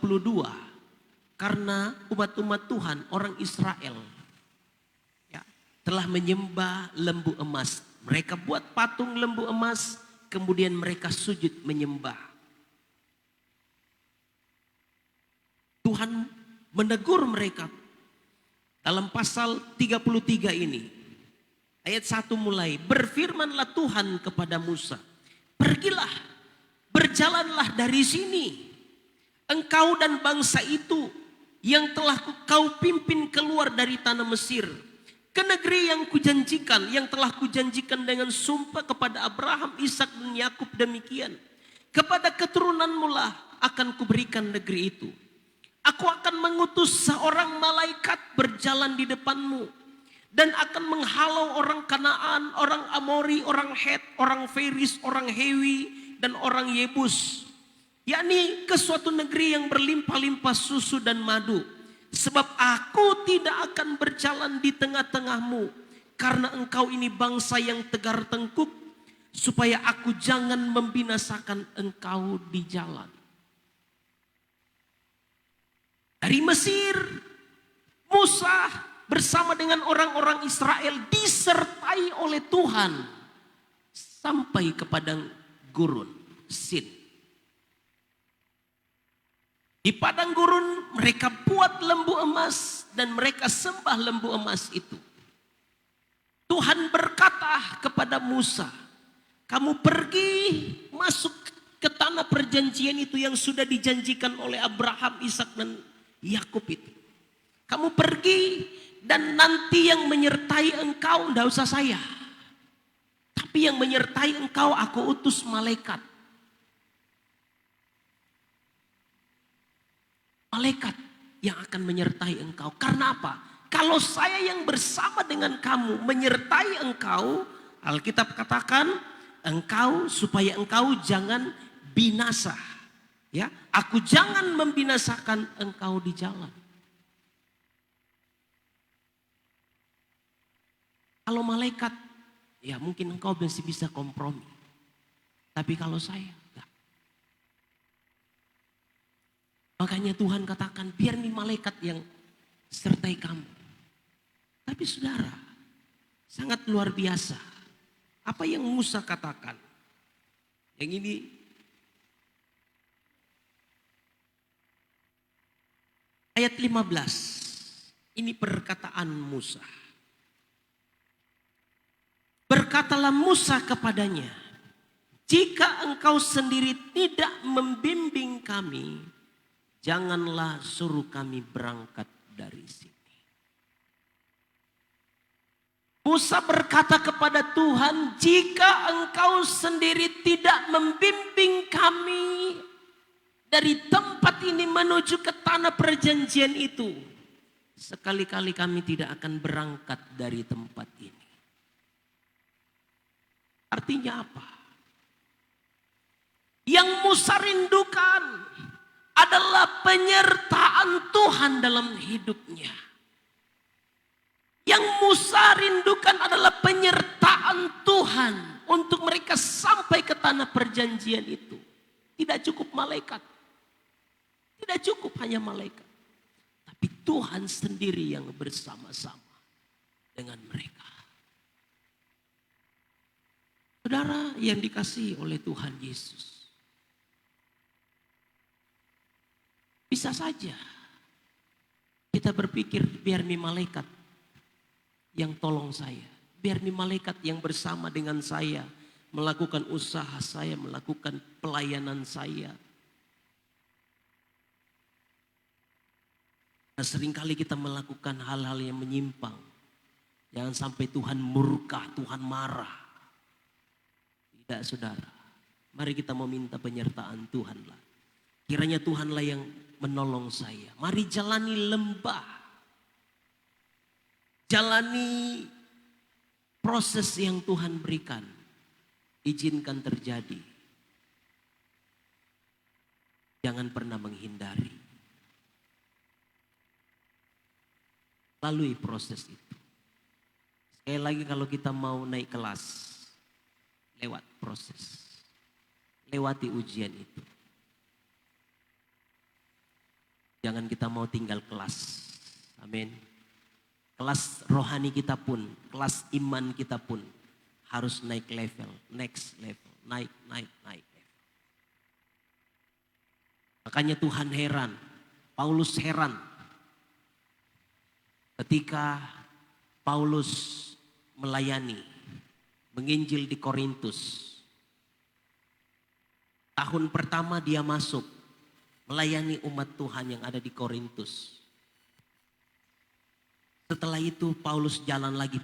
Karena umat-umat Tuhan, orang Israel telah menyembah lembu emas. Mereka buat patung lembu emas, kemudian mereka sujud menyembah. Tuhan menegur mereka. Dalam pasal 33 ini, ayat 1 mulai, berfirmanlah Tuhan kepada Musa, pergilah, berjalanlah dari sini, engkau dan bangsa itu yang telah kau pimpin keluar dari tanah Mesir, ke negeri yang kujanjikan, yang telah kujanjikan dengan sumpah kepada Abraham, Ishak dan Yakub demikian. Kepada keturunanmu lah akan kuberikan negeri itu. Aku akan mengutus seorang malaikat berjalan di depanmu dan akan menghalau orang Kanaan, orang Amori, orang Het, orang Feris, orang Hewi, dan orang Yebus. Yakni ke suatu negeri yang berlimpah-limpah susu dan madu. Sebab aku tidak akan berjalan di tengah-tengahmu, karena engkau ini bangsa yang tegar tengkuk, supaya aku jangan membinasakan engkau di jalan. Dari Mesir, Musa bersama dengan orang-orang Israel disertai oleh Tuhan sampai ke padang gurun Sin. Di padang gurun mereka buat lembu emas dan mereka sembah lembu emas itu. Tuhan berkata kepada Musa, kamu pergi masuk ke tanah perjanjian itu yang sudah dijanjikan oleh Abraham, Ishak dan Yakub itu. Kamu pergi dan nanti yang menyertai engkau tidak usah saya. Tapi yang menyertai engkau aku utus malaikat. Malaikat yang akan menyertai engkau. Karena apa? Kalau saya yang bersama dengan kamu menyertai engkau, Alkitab katakan engkau supaya engkau jangan binasa. Ya, aku jangan membinasakan engkau di jalan. Kalau malaikat, ya mungkin engkau masih bisa kompromi. Tapi kalau saya, enggak. Makanya Tuhan katakan, biar nih malaikat yang sertai kamu. Tapi saudara, sangat luar biasa. Apa yang Musa katakan? Yang ini ayat 15. Ini perkataan Musa. Berkatalah Musa kepadanya, jika engkau sendiri tidak membimbing kami, janganlah suruh kami berangkat dari sini. Musa berkata kepada Tuhan, jika engkau sendiri tidak membimbing kami dari tempat ini menuju ke tanah perjanjian itu, sekali-kali kami tidak akan berangkat dari tempat ini. Artinya apa? Yang Musa rindukan adalah penyertaan Tuhan dalam hidupnya. Yang Musa rindukan adalah penyertaan Tuhan untuk mereka sampai ke tanah perjanjian itu. Tidak cukup malaikat. Tidak cukup hanya malaikat. Tapi Tuhan sendiri yang bersama-sama dengan mereka. Saudara yang dikasihi oleh Tuhan Yesus. Bisa saja kita berpikir biar nih malaikat yang tolong saya. Biar nih malaikat yang bersama dengan saya melakukan usaha saya, melakukan pelayanan saya. Nah, seringkali kita melakukan hal-hal yang menyimpang. Jangan sampai Tuhan murka, Tuhan marah. Tidak saudara, mari kita meminta penyertaan Tuhanlah. Kiranya Tuhanlah yang menolong saya. Mari jalani lembah. Jalani proses yang Tuhan berikan. Izinkan terjadi. Jangan pernah menghindari. Lalui proses itu. Sekali lagi kalau kita mau naik kelas, lewat proses. Lewati ujian itu. Jangan kita mau tinggal kelas. Amin. Kelas rohani kita pun, kelas iman kita pun harus naik level, next level, naik. Makanya Tuhan heran, Paulus heran Ketika Paulus melayani, menginjil di Korintus. Tahun pertama dia masuk melayani umat Tuhan yang ada di Korintus. Setelah itu Paulus jalan lagi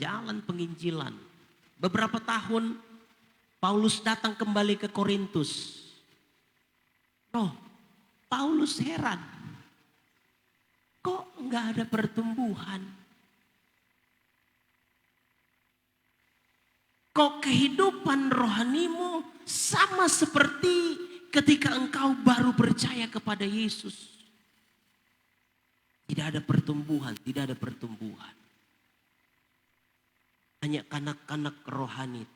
jalan penginjilan. Beberapa tahun Paulus datang kembali ke Korintus. Loh, Paulus heran. Kok nggak ada pertumbuhan? Kok kehidupan rohanimu sama seperti ketika engkau baru percaya kepada Yesus? Tidak ada pertumbuhan, tidak ada pertumbuhan. Hanya kanak-kanak rohani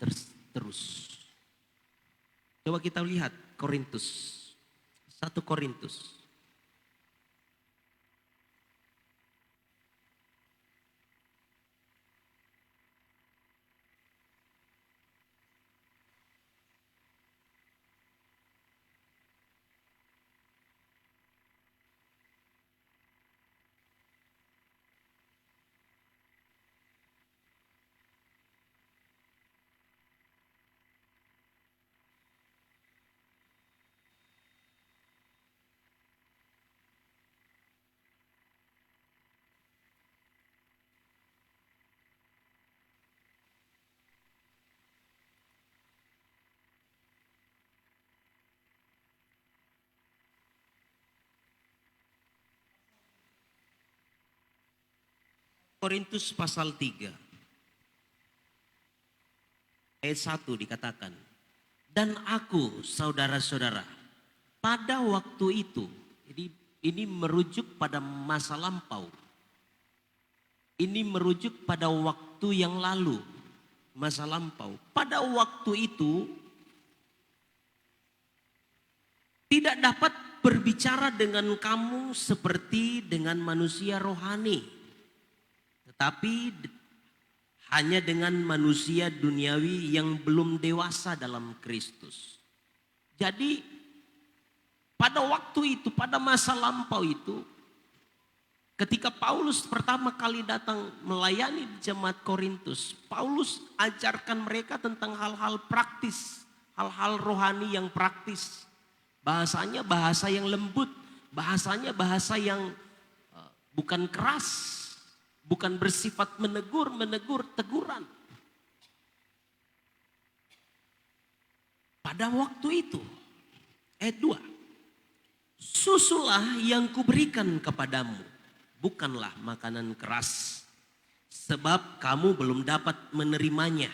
terus. Coba kita lihat Korintus. 1 Korintus. Korintus pasal 3 ayat 1 dikatakan, dan aku saudara-saudara pada waktu itu, ini merujuk pada masa lampau. Ini merujuk pada waktu yang lalu, masa lampau. Pada waktu itu tidak dapat berbicara dengan kamu seperti dengan manusia rohani. Tetapi hanya dengan manusia duniawi yang belum dewasa dalam Kristus. Jadi pada waktu itu, pada masa lampau itu, ketika Paulus pertama kali datang melayani di jemaat Korintus, Paulus ajarkan mereka tentang hal-hal praktis, hal-hal rohani yang praktis. Bahasanya bahasa yang lembut, bahasanya bahasa yang bukan keras. Bukan bersifat menegur teguran. Pada waktu itu, ayat 2. Susulah yang kuberikan kepadamu, bukanlah makanan keras, sebab kamu belum dapat menerimanya.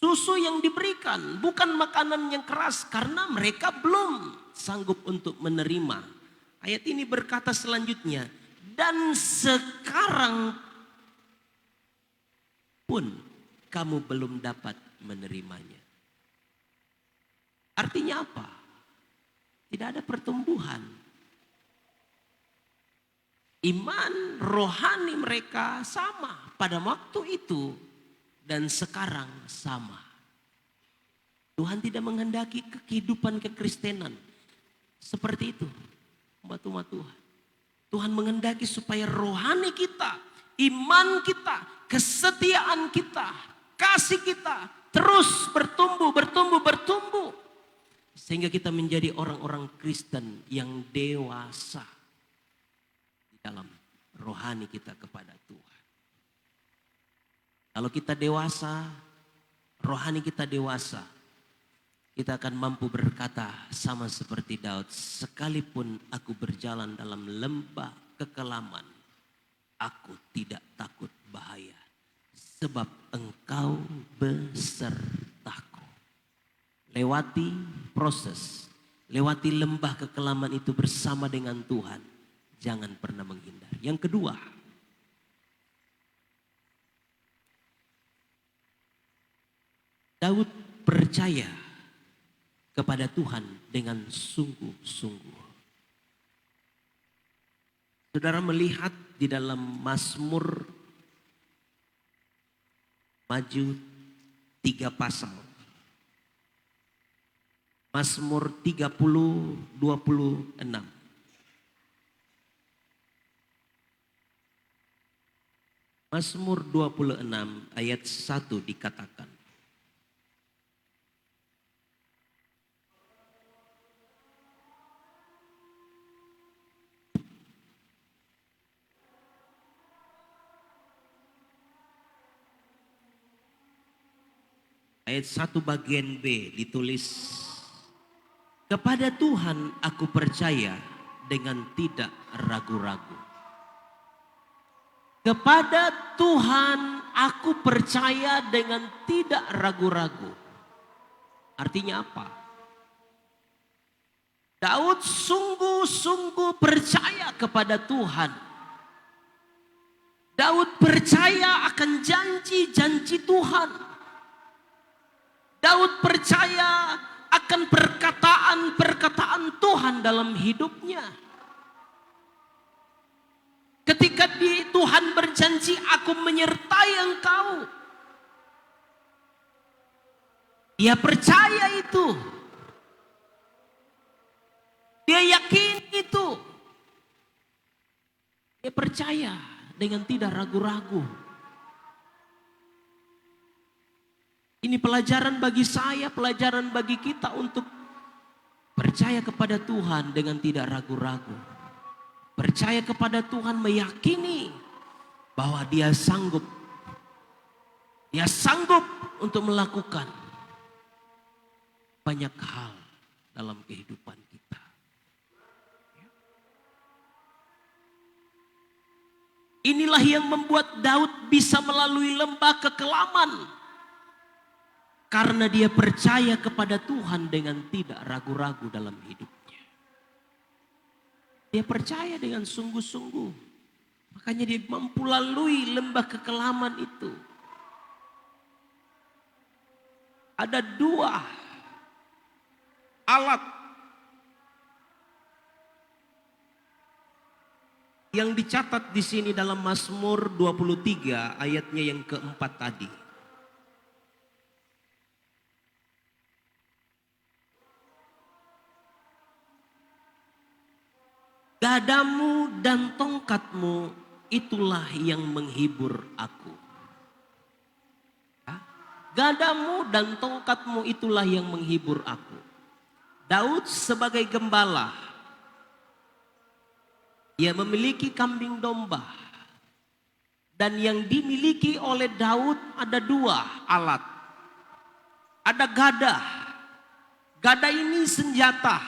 Susu yang diberikan bukan makanan yang keras, karena mereka belum sanggup untuk menerima. Ayat ini berkata selanjutnya, dan sekarang pun kamu belum dapat menerimanya. Artinya apa? Tidak ada pertumbuhan. Iman rohani mereka sama pada waktu itu dan sekarang sama. Tuhan tidak menghendaki kehidupan kekristenan seperti itu, umat-umat Tuhan. Tuhan menghendaki supaya rohani kita, iman kita, kesetiaan kita, kasih kita terus bertumbuh. Sehingga kita menjadi orang-orang Kristen yang dewasa di dalam rohani kita kepada Tuhan. Kalau kita dewasa, rohani kita dewasa, kita akan mampu berkata sama seperti Daud, sekalipun aku berjalan dalam lembah kekelaman, aku tidak takut bahaya, sebab engkau besertaku. Lewati proses, lewati lembah kekelaman itu bersama dengan Tuhan, jangan pernah menghindar. Yang kedua, Daud percaya kepada Tuhan dengan sungguh-sungguh. Saudara melihat di dalam Mazmur, maju 3 pasal. Mazmur 30, 26. Mazmur 26 ayat 1 dikatakan. Ayat 1 bagian B ditulis, kepada Tuhan aku percaya dengan tidak ragu-ragu. Kepada Tuhan aku percaya dengan tidak ragu-ragu. Artinya apa? Daud sungguh-sungguh percaya kepada Tuhan. Daud percaya akan janji-janji Tuhan. Daud percaya akan perkataan-perkataan Tuhan dalam hidupnya. Ketika Tuhan berjanji, aku menyertai engkau. Dia percaya itu. Dia yakin itu. Dia percaya dengan tidak ragu-ragu. Ini pelajaran bagi saya, pelajaran bagi kita untuk percaya kepada Tuhan dengan tidak ragu-ragu. Percaya kepada Tuhan, meyakini bahwa Dia sanggup. Dia sanggup untuk melakukan banyak hal dalam kehidupan kita. Inilah yang membuat Daud bisa melalui lembah kekelaman. Karena dia percaya kepada Tuhan dengan tidak ragu-ragu dalam hidupnya. Dia percaya dengan sungguh-sungguh. Makanya dia mampu lalui lembah kekelaman itu. Ada dua alat yang dicatat di sini dalam Mazmur 23 ayatnya yang keempat tadi. Gadamu dan tongkatmu itulah yang menghibur aku. Gadamu dan tongkatmu itulah yang menghibur aku. Daud sebagai gembala, ia memiliki kambing domba. Dan yang dimiliki oleh Daud ada dua alat. Ada gada. Gada ini senjata.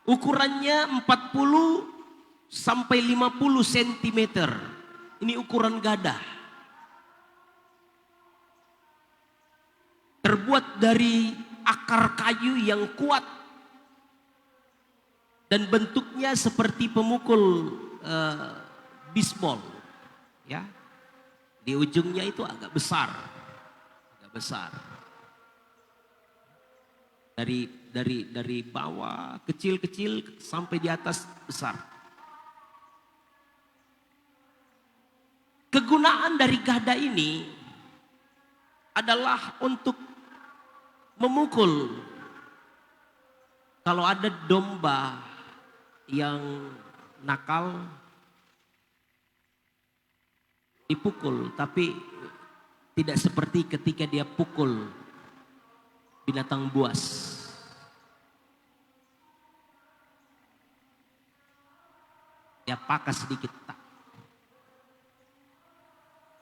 Ukurannya 40 sampai 50 cm. Ini ukuran gada. Terbuat dari akar kayu yang kuat. Dan bentuknya seperti pemukul bisbol. Ya. Di ujungnya itu agak besar. Agak besar. Dari bawah kecil-kecil sampai di atas besar. Kegunaan dari gada ini adalah untuk memukul. Kalau ada domba yang nakal dipukul, tapi tidak seperti ketika dia pukul binatang buas. Dia pakas sedikit.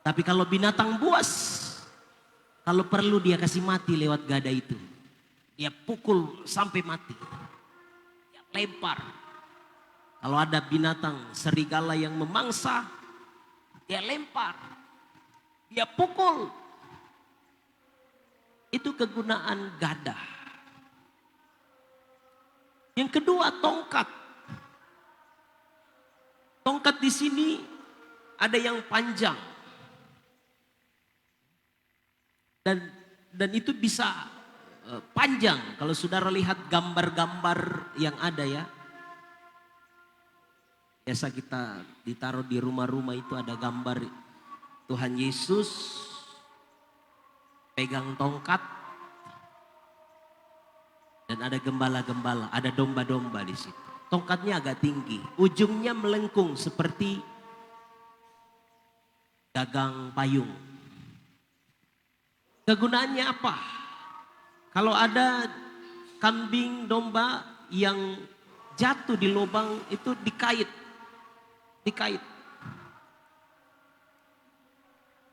Tapi kalau binatang buas, kalau perlu dia kasih mati lewat gada itu. Dia pukul sampai mati. Dia lempar. Kalau ada binatang serigala yang memangsa, dia lempar. Dia pukul. Itu kegunaan gada. Yang kedua, tongkat. Tongkat di sini ada yang panjang. Dan itu bisa panjang. Kalau saudara lihat gambar-gambar yang ada ya. Biasa kita ditaruh di rumah-rumah itu ada gambar Tuhan Yesus pegang tongkat. Dan ada gembala-gembala, ada domba-domba di situ. Tongkatnya agak tinggi, ujungnya melengkung seperti gagang payung. Kegunaannya apa? Kalau ada kambing domba yang jatuh di lubang itu dikait.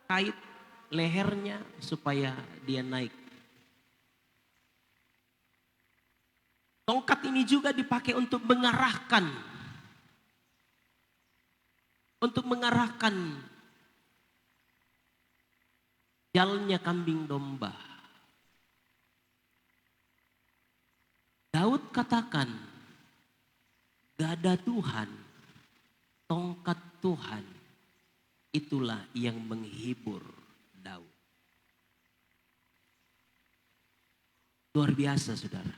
Kait lehernya supaya dia naik. Tongkat ini juga dipakai untuk mengarahkan jalannya kambing domba. Daud katakan, gada Tuhan, tongkat Tuhan, itulah yang menghibur Daud. Luar biasa saudara.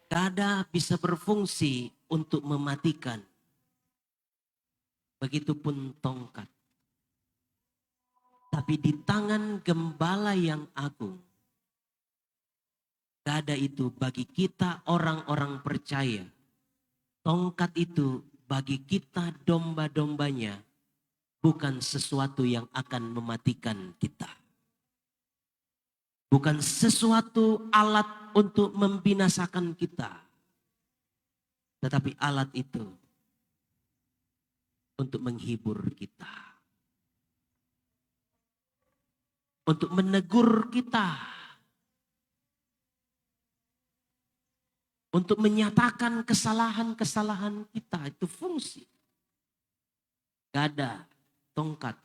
Gada bisa berfungsi untuk mematikan. Begitupun tongkat. Tapi di tangan gembala yang agung, gada itu bagi kita orang-orang percaya. Tongkat itu bagi kita domba-dombanya bukan sesuatu yang akan mematikan kita. Bukan sesuatu alat untuk membinasakan kita. Tetapi alat itu untuk menghibur kita. Untuk menegur kita. Untuk menyatakan kesalahan-kesalahan kita. Itu fungsi. Gada, tongkat.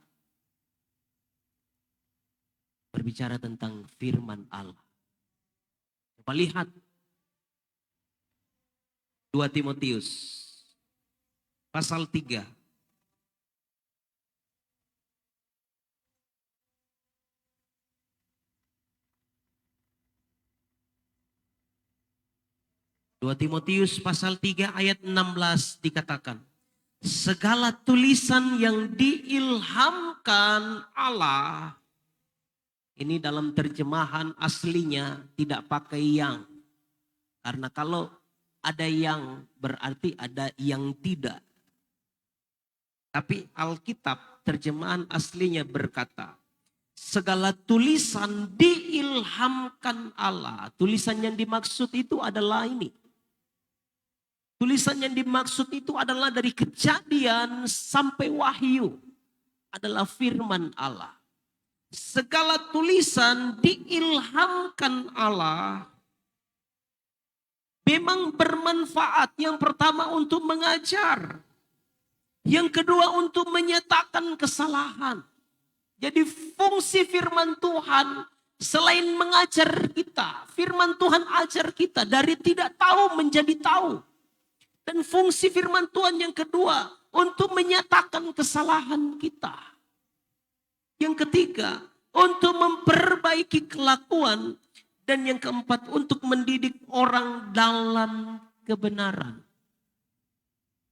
Berbicara tentang firman Allah. Coba lihat. 2 Timotius. Pasal 3. Timotius pasal 3 ayat 16 dikatakan, segala tulisan yang diilhamkan Allah, ini dalam terjemahan aslinya tidak pakai yang. Karena kalau ada yang berarti ada yang tidak. Tapi Alkitab terjemahan aslinya berkata, segala tulisan diilhamkan Allah. Tulisan yang dimaksud itu adalah ini. Tulisan yang dimaksud itu adalah dari Kejadian sampai Wahyu. Adalah firman Allah. Segala tulisan diilhamkan Allah. Memang bermanfaat. Yang pertama untuk mengajar. Yang kedua untuk menyatakan kesalahan. Jadi fungsi firman Tuhan selain mengajar kita. Firman Tuhan ajar kita dari tidak tahu menjadi tahu. Dan fungsi firman Tuhan yang kedua untuk menyatakan kesalahan kita. Yang ketiga untuk memperbaiki kelakuan. Dan yang keempat untuk mendidik orang dalam kebenaran.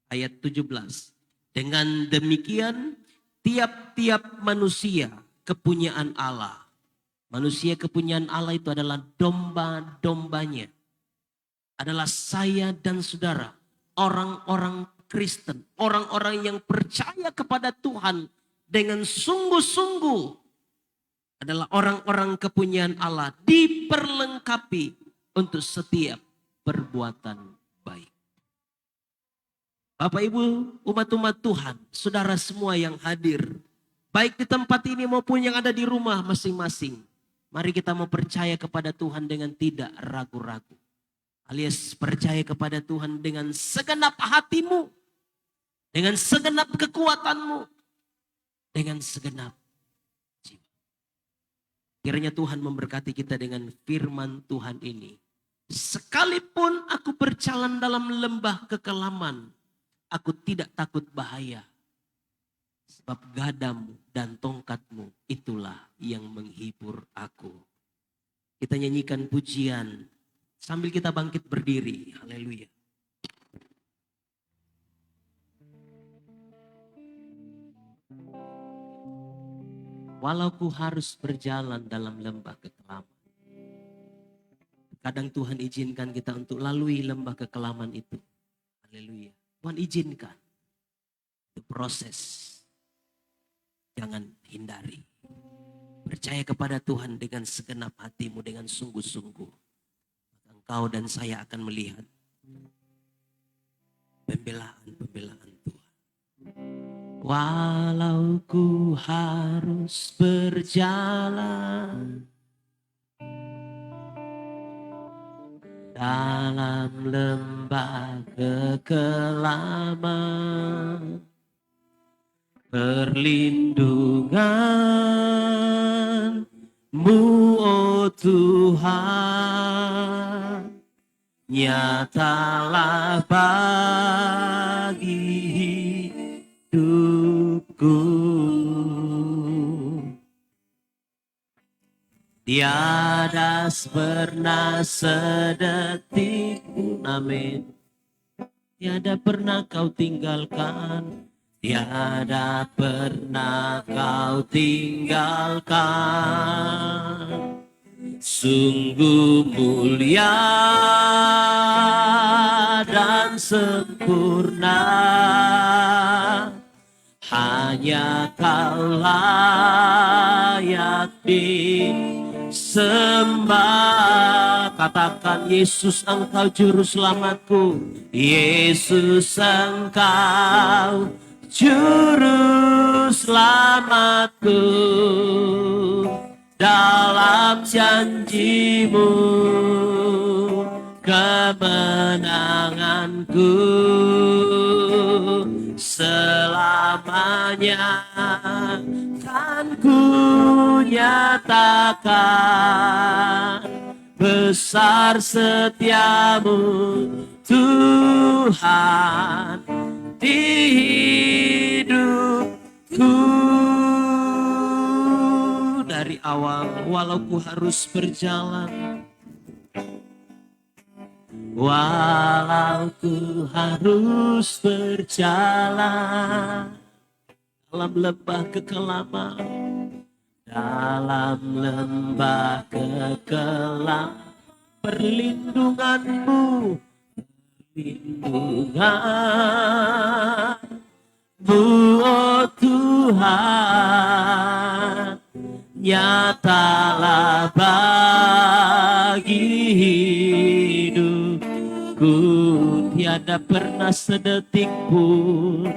Ayat 17. Dengan demikian tiap-tiap manusia kepunyaan Allah. Manusia kepunyaan Allah itu adalah domba-dombanya. Adalah saya dan saudara. Orang-orang Kristen. Orang-orang yang percaya kepada Tuhan dengan sungguh-sungguh. Adalah orang-orang kepunyaan Allah. Diperlengkapi untuk setiap perbuatan baik. Bapak Ibu umat-umat Tuhan. Saudara semua yang hadir. Baik di tempat ini maupun yang ada di rumah masing-masing. Mari kita mau percaya kepada Tuhan dengan tidak ragu-ragu. Alias percaya kepada Tuhan dengan segenap hatimu. Dengan segenap kekuatanmu. Dengan segenap jiwa. Kiranya Tuhan memberkati kita dengan firman Tuhan ini. Sekalipun aku berjalan dalam lembah kekelaman. Aku tidak takut bahaya. Sebab gadamu dan tongkatmu itulah yang menghibur aku. Kita nyanyikan pujian. Sambil kita bangkit berdiri. Haleluya. Walau ku harus berjalan dalam lembah kekelaman. Kadang Tuhan izinkan kita untuk lalui lembah kekelaman itu. Haleluya. Tuhan izinkan. Itu proses. Jangan hindari. Percaya kepada Tuhan dengan segenap hatimu, dengan sungguh-sungguh. Engkau dan saya akan melihat pembelaan-pembelaan Tuhan. Walau ku harus berjalan dalam lembah kekelaman, perlindungan-Mu, oh Tuhan, nyatalah bagi hidupku. Tiada pernah sedetik pun, amin, tiada pernah kau tinggalkan. Tiada pernah kau tinggalkan. Sungguh mulia dan sempurna, hanya Kau layak disembah. Katakan, Yesus Engkau juru selamatku. Yesus Engkau juru selamatku. Dalam janji-Mu kemenanganku selamanya kan ku nyatakan. Besar setiamu Tuhan di hidupku. Dari awal, walau ku harus berjalan, walau ku harus berjalan dalam lembah kekelaman, dalam lembah kekelaman, perlindungan-Mu, perlindungan-Mu, oh Tuhan, nyatalah bagi hidupku. Tiada pernah sedetik pun,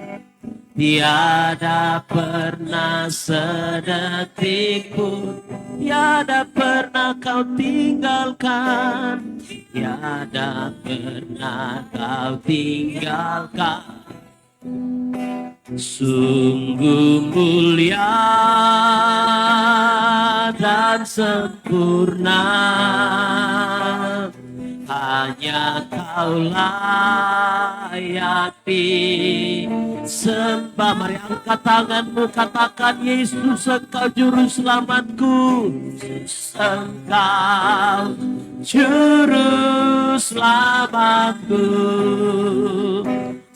tiada pernah sedetik pun, tiada pernah Kau tinggalkan. Tiada pernah Kau tinggalkan. Sungguh mulia dan sempurna, hanya Kau layak disembah. Mari angkat tanganmu, katakan, Yesus Engkau juru selamatku. Yesus Engkau juru selamatku.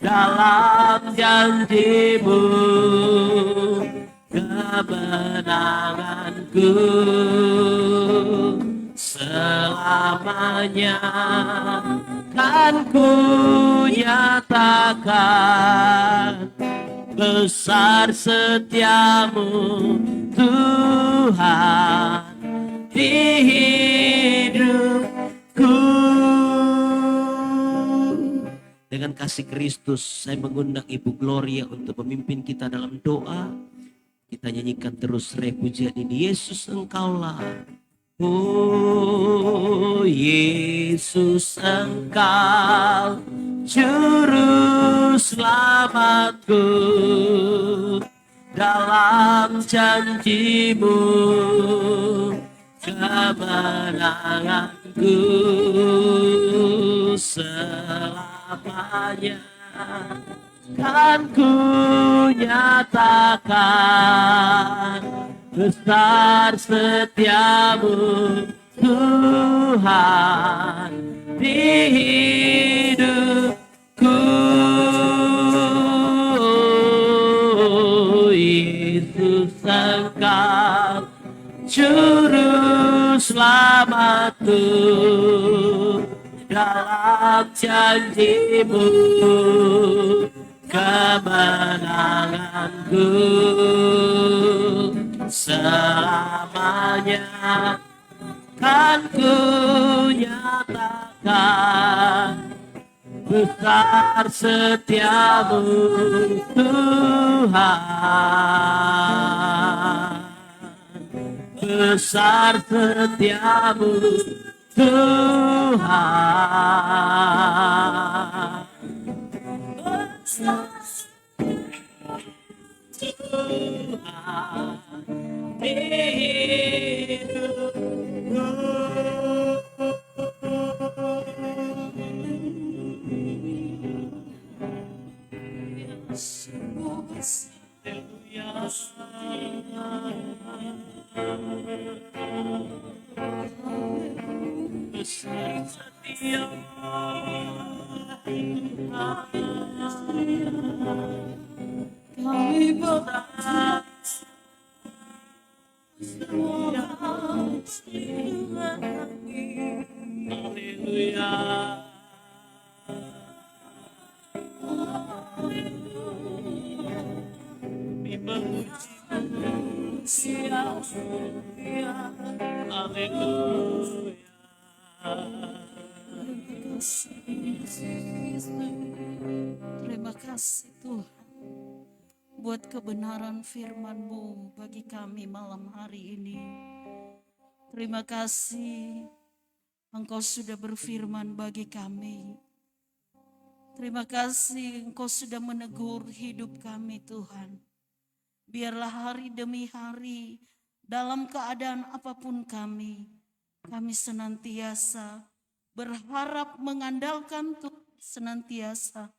Dalam janji-Mu kemenanganku selamanya kan ku nyatakan. Besar setiamu Tuhan di hidupku. Dengan kasih Kristus, saya mengundang Ibu Gloria untuk memimpin kita dalam doa. Kita nyanyikan terus repujian ini. Yesus Engkaulah, oh Yesus Engkau juru selamatku. Dalam janji-Mu kemenanganku selamanya kan ku nyatakan. Besar setiamu Tuhan di hidupku. Yesus Engkau juru selamatku. Dalam janji-Mu kemenanganku selamanya kan ku nyatakan besar setiamu Tuhan, besar setiamu Tuhan, besar Tuhan di besar setia kami berdoa haleluya. Terima kasih Tuhan buat kebenaran firman-Mu bagi kami malam hari ini. Terima kasih Engkau sudah berfirman bagi kami. Terima kasih Engkau sudah menegur hidup kami Tuhan. Biarlah hari demi hari dalam keadaan apapun kami senantiasa berharap mengandalkan Tuhan senantiasa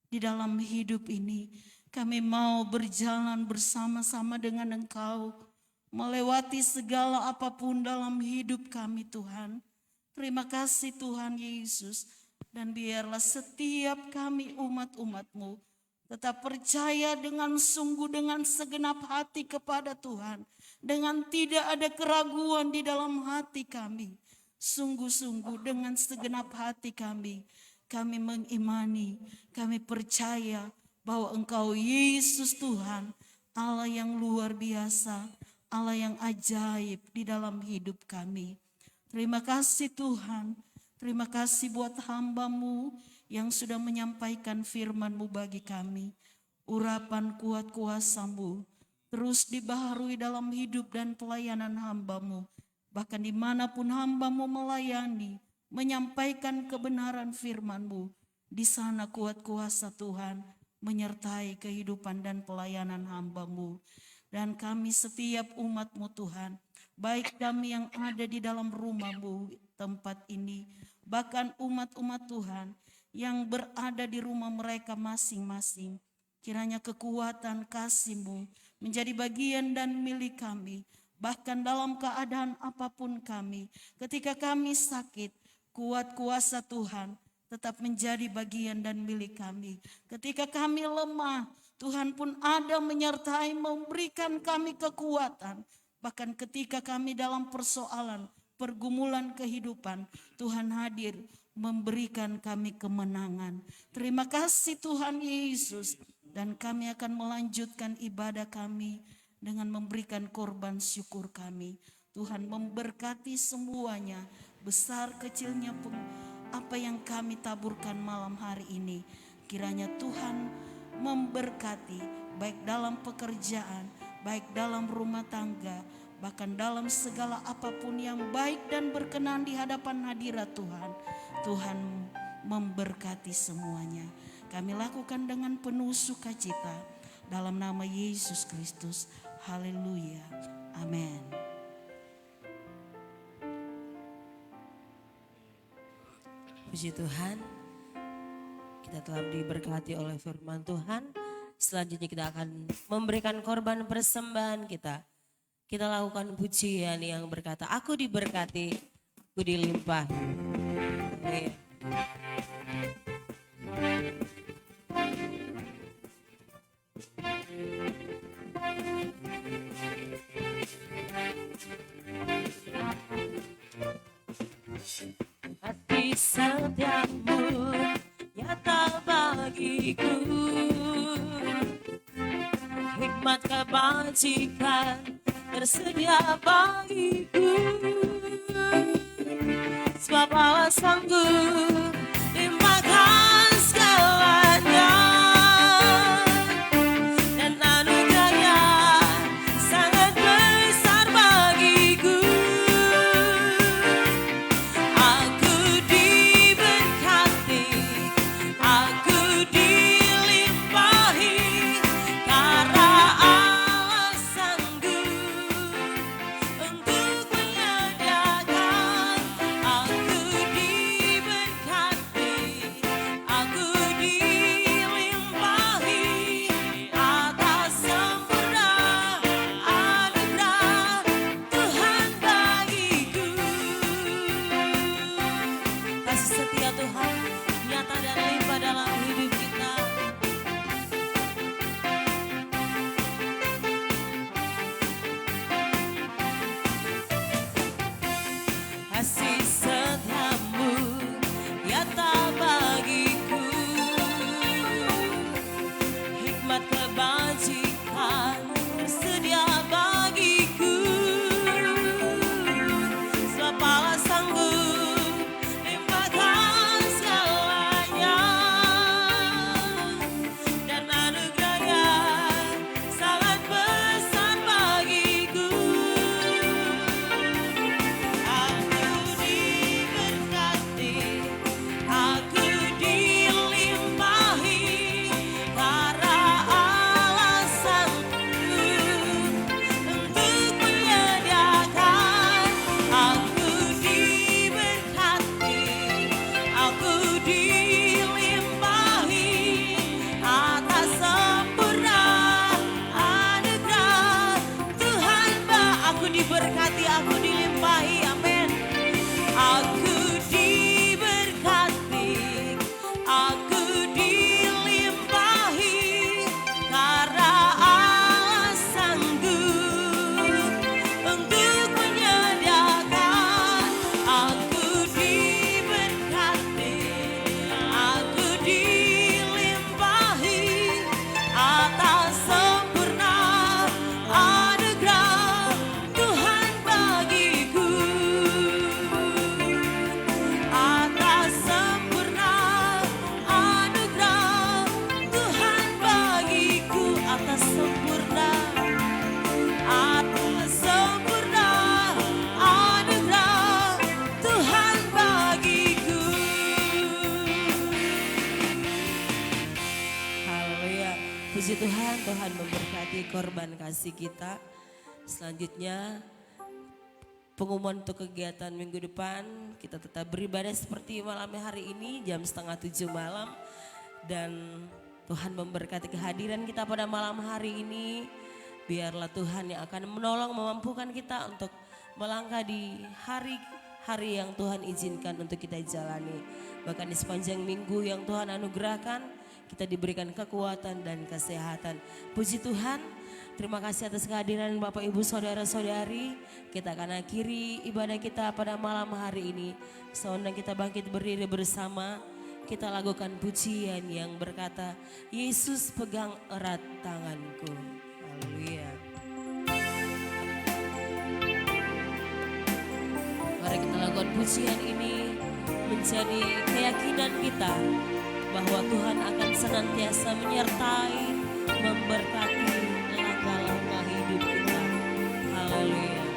di dalam hidup ini. Kami mau berjalan bersama-sama dengan Engkau, melewati segala apapun dalam hidup kami Tuhan. Terima kasih Tuhan Yesus, dan biarlah setiap kami umat-umat-Mu tetap percaya dengan sungguh, dengan segenap hati kepada Tuhan, dengan tidak ada keraguan di dalam hati kami. Sungguh-sungguh dengan segenap hati kami mengimani, kami percaya bahwa Engkau Yesus Tuhan, Allah yang luar biasa, Allah yang ajaib di dalam hidup kami. Terima kasih Tuhan, terima kasih buat hamba-Mu yang sudah menyampaikan firman-Mu bagi kami. Urapan kuat kuasa-Mu terus dibaharui dalam hidup dan pelayanan hamba-Mu. Bahkan dimanapun hamba-Mu melayani, menyampaikan kebenaran firman-Mu, di sana kuat kuasa Tuhan menyertai kehidupan dan pelayanan hamba-Mu. Dan kami setiap umat-Mu Tuhan, baik kami yang ada di dalam rumah-Mu tempat ini, bahkan umat-umat Tuhan yang berada di rumah mereka masing-masing, kiranya kekuatan kasih-Mu menjadi bagian dan milik kami. Bahkan dalam keadaan apapun kami, ketika kami sakit, kuat kuasa Tuhan tetap menjadi bagian dan milik kami. Ketika kami lemah, Tuhan pun ada menyertai, memberikan kami kekuatan. Bahkan ketika kami dalam persoalan, pergumulan kehidupan, Tuhan hadir memberikan kami kemenangan. Terima kasih Tuhan Yesus. Dan kami akan melanjutkan ibadah kami dengan memberikan korban syukur kami. Tuhan memberkati semuanya, besar kecilnya pun apa yang kami taburkan malam hari ini. Kiranya Tuhan memberkati baik dalam pekerjaan, baik dalam rumah tangga, bahkan dalam segala apapun yang baik dan berkenan di hadapan hadirat Tuhan. Tuhan memberkati semuanya. Kami lakukan dengan penuh sukacita dalam nama Yesus Kristus. Haleluya. Amin. Puji Tuhan, kita telah diberkati oleh firman Tuhan. Selanjutnya kita akan memberikan korban persembahan kita. Kita lakukan pujian yang berkata, aku diberkati, aku dilimpahi. Amin. Kasih setiamu nyata bagiku, hikmat kebajikan tersedia bagiku. Sebab Allah sanggup limpahkan segalanya, dan anugerahnya sangat besar bagiku. Aku diberkati, aku dilimpahi, karena Allah sanggup untuk menyediakan. Aku diberkati, aku dilimpahi, atas sempurna anugerah Tuhan bagiku. Kasih setia Tuhan nyata dan limpah dalam hidup kita. Kasih setiamu nyata bagiku, hikmat kebajikan tersedia bagiku. Sebab Allah sanggup limpahkan segalanya, dan anugerahnya sangat besar bagiku. Aku diberkati, aku dilimpahi, karena Allah sanggup untuk menyediakan. Aku diberkati, aku dilimpahi, atas sempurna anugerah Tuhan. Aku diberkati, aku dilimpahi, amin. Aku diberkati, aku dilimpahi, karena Allah sanggup untuk menyediakan. Aku diberkati, aku dilimpahi, atas sempurna anugerah Tuhan bagiku. Atas sempurna anugerah Tuhan bagiku. Atas sempurna anugerah Tuhan bagiku. Haleluya. Puji Tuhan, Tuhan memberkati korban kasih kita. Selanjutnya pengumuman untuk kegiatan minggu depan, kita tetap beribadah seperti malam hari ini jam 6:30 malam, dan Tuhan memberkati kehadiran kita pada malam hari ini. Biarlah Tuhan yang akan menolong, memampukan kita untuk melangkah di hari-hari yang Tuhan izinkan untuk kita jalani. Bahkan di sepanjang minggu yang Tuhan anugerahkan, kita diberikan kekuatan dan kesehatan. Puji Tuhan. Terima kasih atas kehadiran Bapak Ibu Saudara-saudari. Kita akan akhiri ibadah kita pada malam hari ini. Seondang kita bangkit berdiri bersama, kita lakukan pujian yang berkata, Yesus pegang erat tanganku. Haleluya. Mari kita lakukan pujian ini menjadi keyakinan kita bahwa Tuhan akan senantiasa menyertai, memberkati langkah-langkah hidup kita. Haleluya.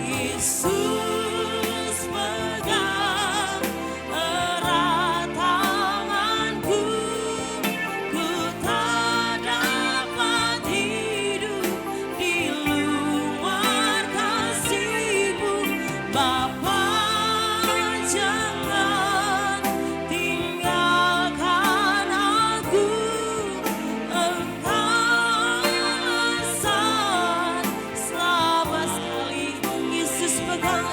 Yesus pegang erat tanganku, ku tak dapat hidup di luar kasih-Mu, Bapa. Jangan tinggalkan aku, Engkau alasan selama sekali. Yesus pegang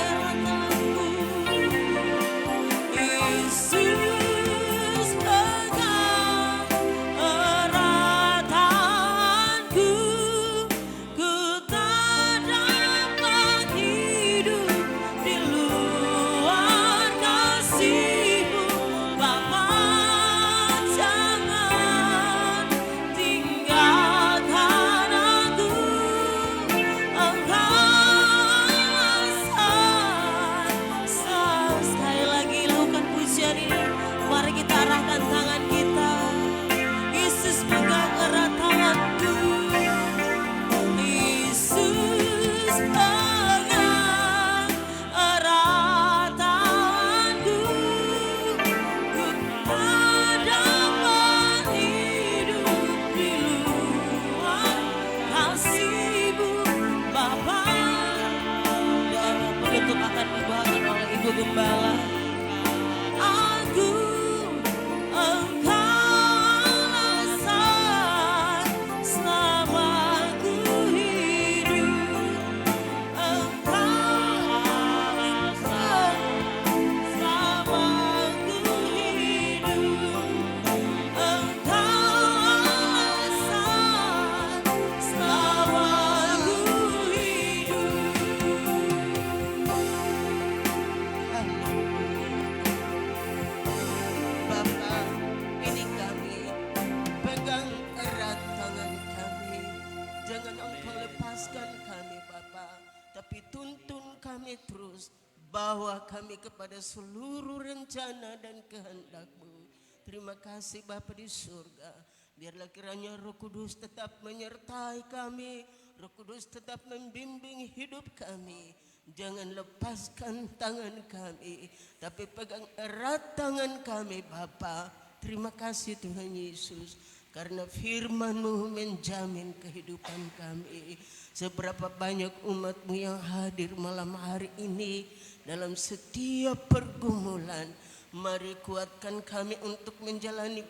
bawa kami kepada seluruh rencana dan kehendak-Mu. Terima kasih Bapa di surga. Biarlah kiranya Roh Kudus tetap menyertai kami. Roh Kudus tetap membimbing hidup kami. Jangan lepaskan tangan kami, tapi pegang erat tangan kami Bapa. Terima kasih Tuhan Yesus, karena firman-Mu menjamin kehidupan kami. Seberapa banyak umat-Mu yang hadir malam hari ini dalam setiap pergumulan. Mari kuatkan kami untuk menjalani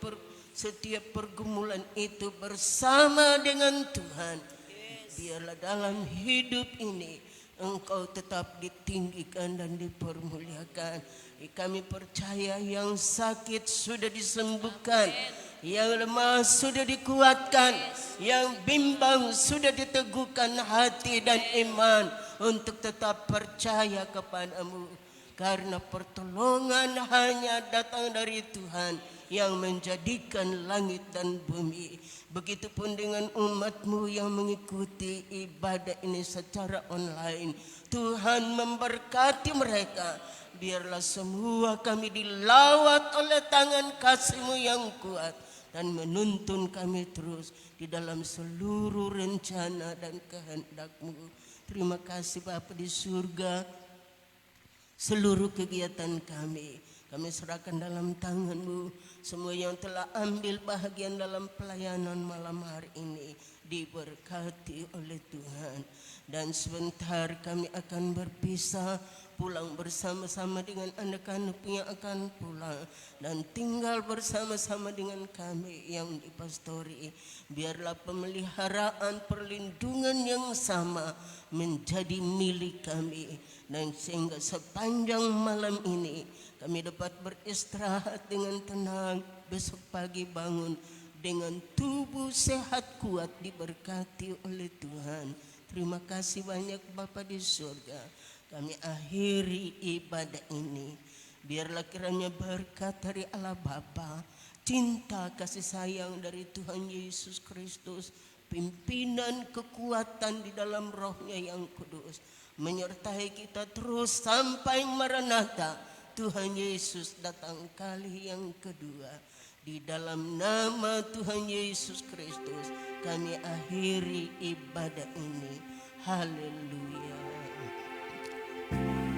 setiap pergumulan itu bersama dengan Tuhan. Biarlah dalam hidup ini Engkau tetap ditinggikan dan dipermuliakan. Kami percaya yang sakit sudah disembuhkan, yang lemah sudah dikuatkan, yang bimbang sudah diteguhkan hati dan iman untuk tetap percaya kepadamu. Karena pertolongan hanya datang dari Tuhan yang menjadikan langit dan bumi. Begitupun dengan umat-Mu yang mengikuti ibadah ini secara online. Tuhan memberkati mereka. Biarlah semua kami dilawat oleh tangan kasih-Mu yang kuat dan menuntun kami terus di dalam seluruh rencana dan kehendak-Mu. Terima kasih Bapa di surga. Seluruh kegiatan kami serahkan dalam tangan-Mu. Semua yang telah ambil bahagian dalam pelayanan malam hari ini diberkati oleh Tuhan. Dan sebentar kami akan berpisah, pulang bersama-sama dengan anak-anak yang akan pulang, dan tinggal bersama-sama dengan kami yang dipastori. Biarlah pemeliharaan perlindungan yang sama menjadi milik kami, dan sehingga sepanjang malam ini kami dapat beristirahat dengan tenang. Besok pagi bangun dengan tubuh sehat kuat diberkati oleh Tuhan. Terima kasih banyak Bapa di surga. Kami akhiri ibadah ini. Biarlah kiranya berkat dari Allah Bapa, cinta kasih sayang dari Tuhan Yesus Kristus, pimpinan kekuatan di dalam Roh-Nya yang kudus menyertai kita terus sampai Maranatha, Tuhan Yesus datang kali yang kedua. Di dalam nama Tuhan Yesus Kristus kami akhiri ibadah ini. Haleluya. Hallelujah.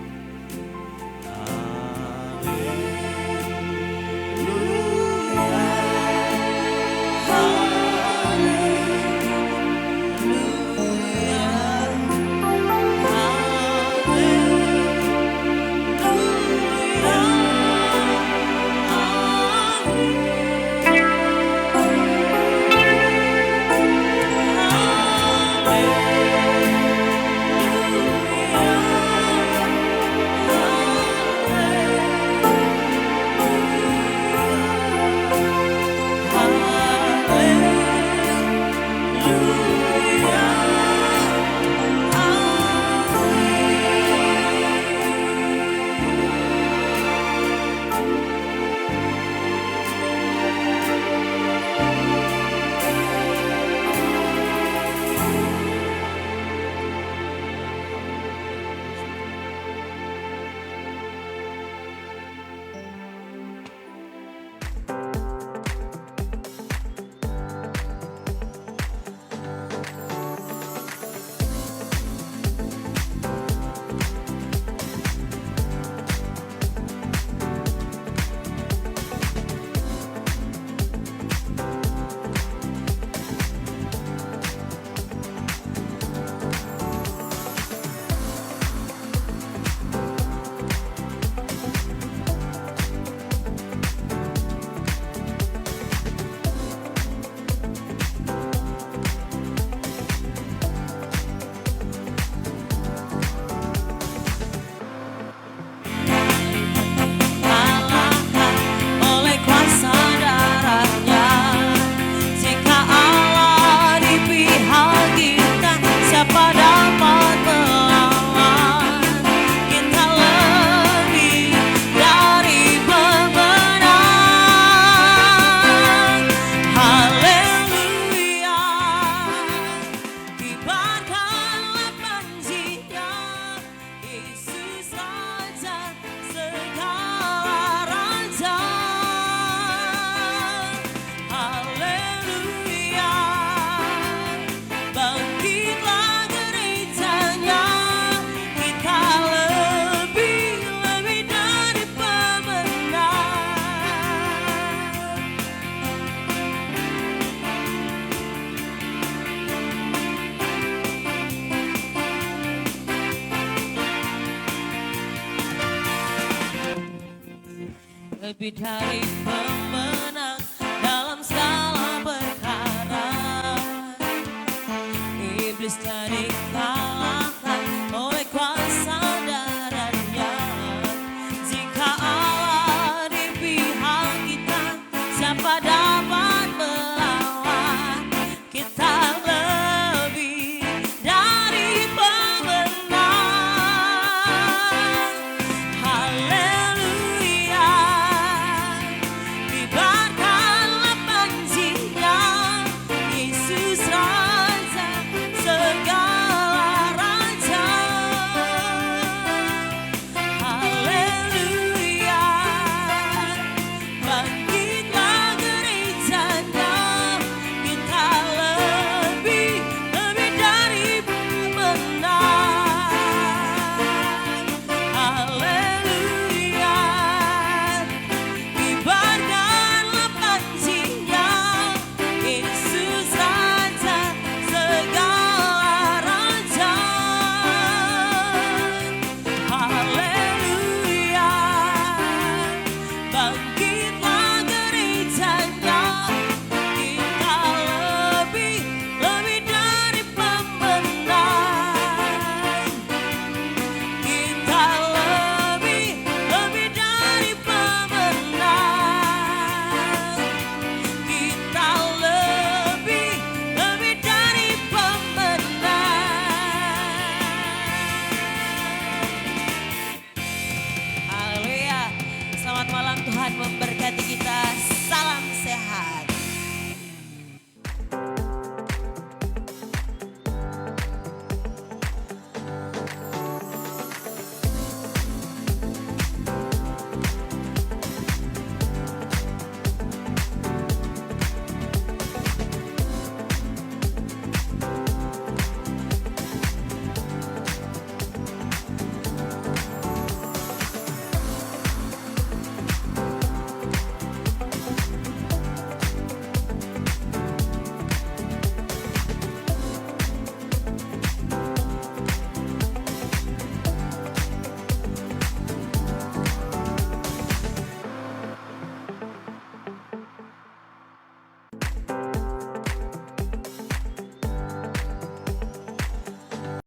lebih dari pemenang dalam segala perkara. Iblis jadi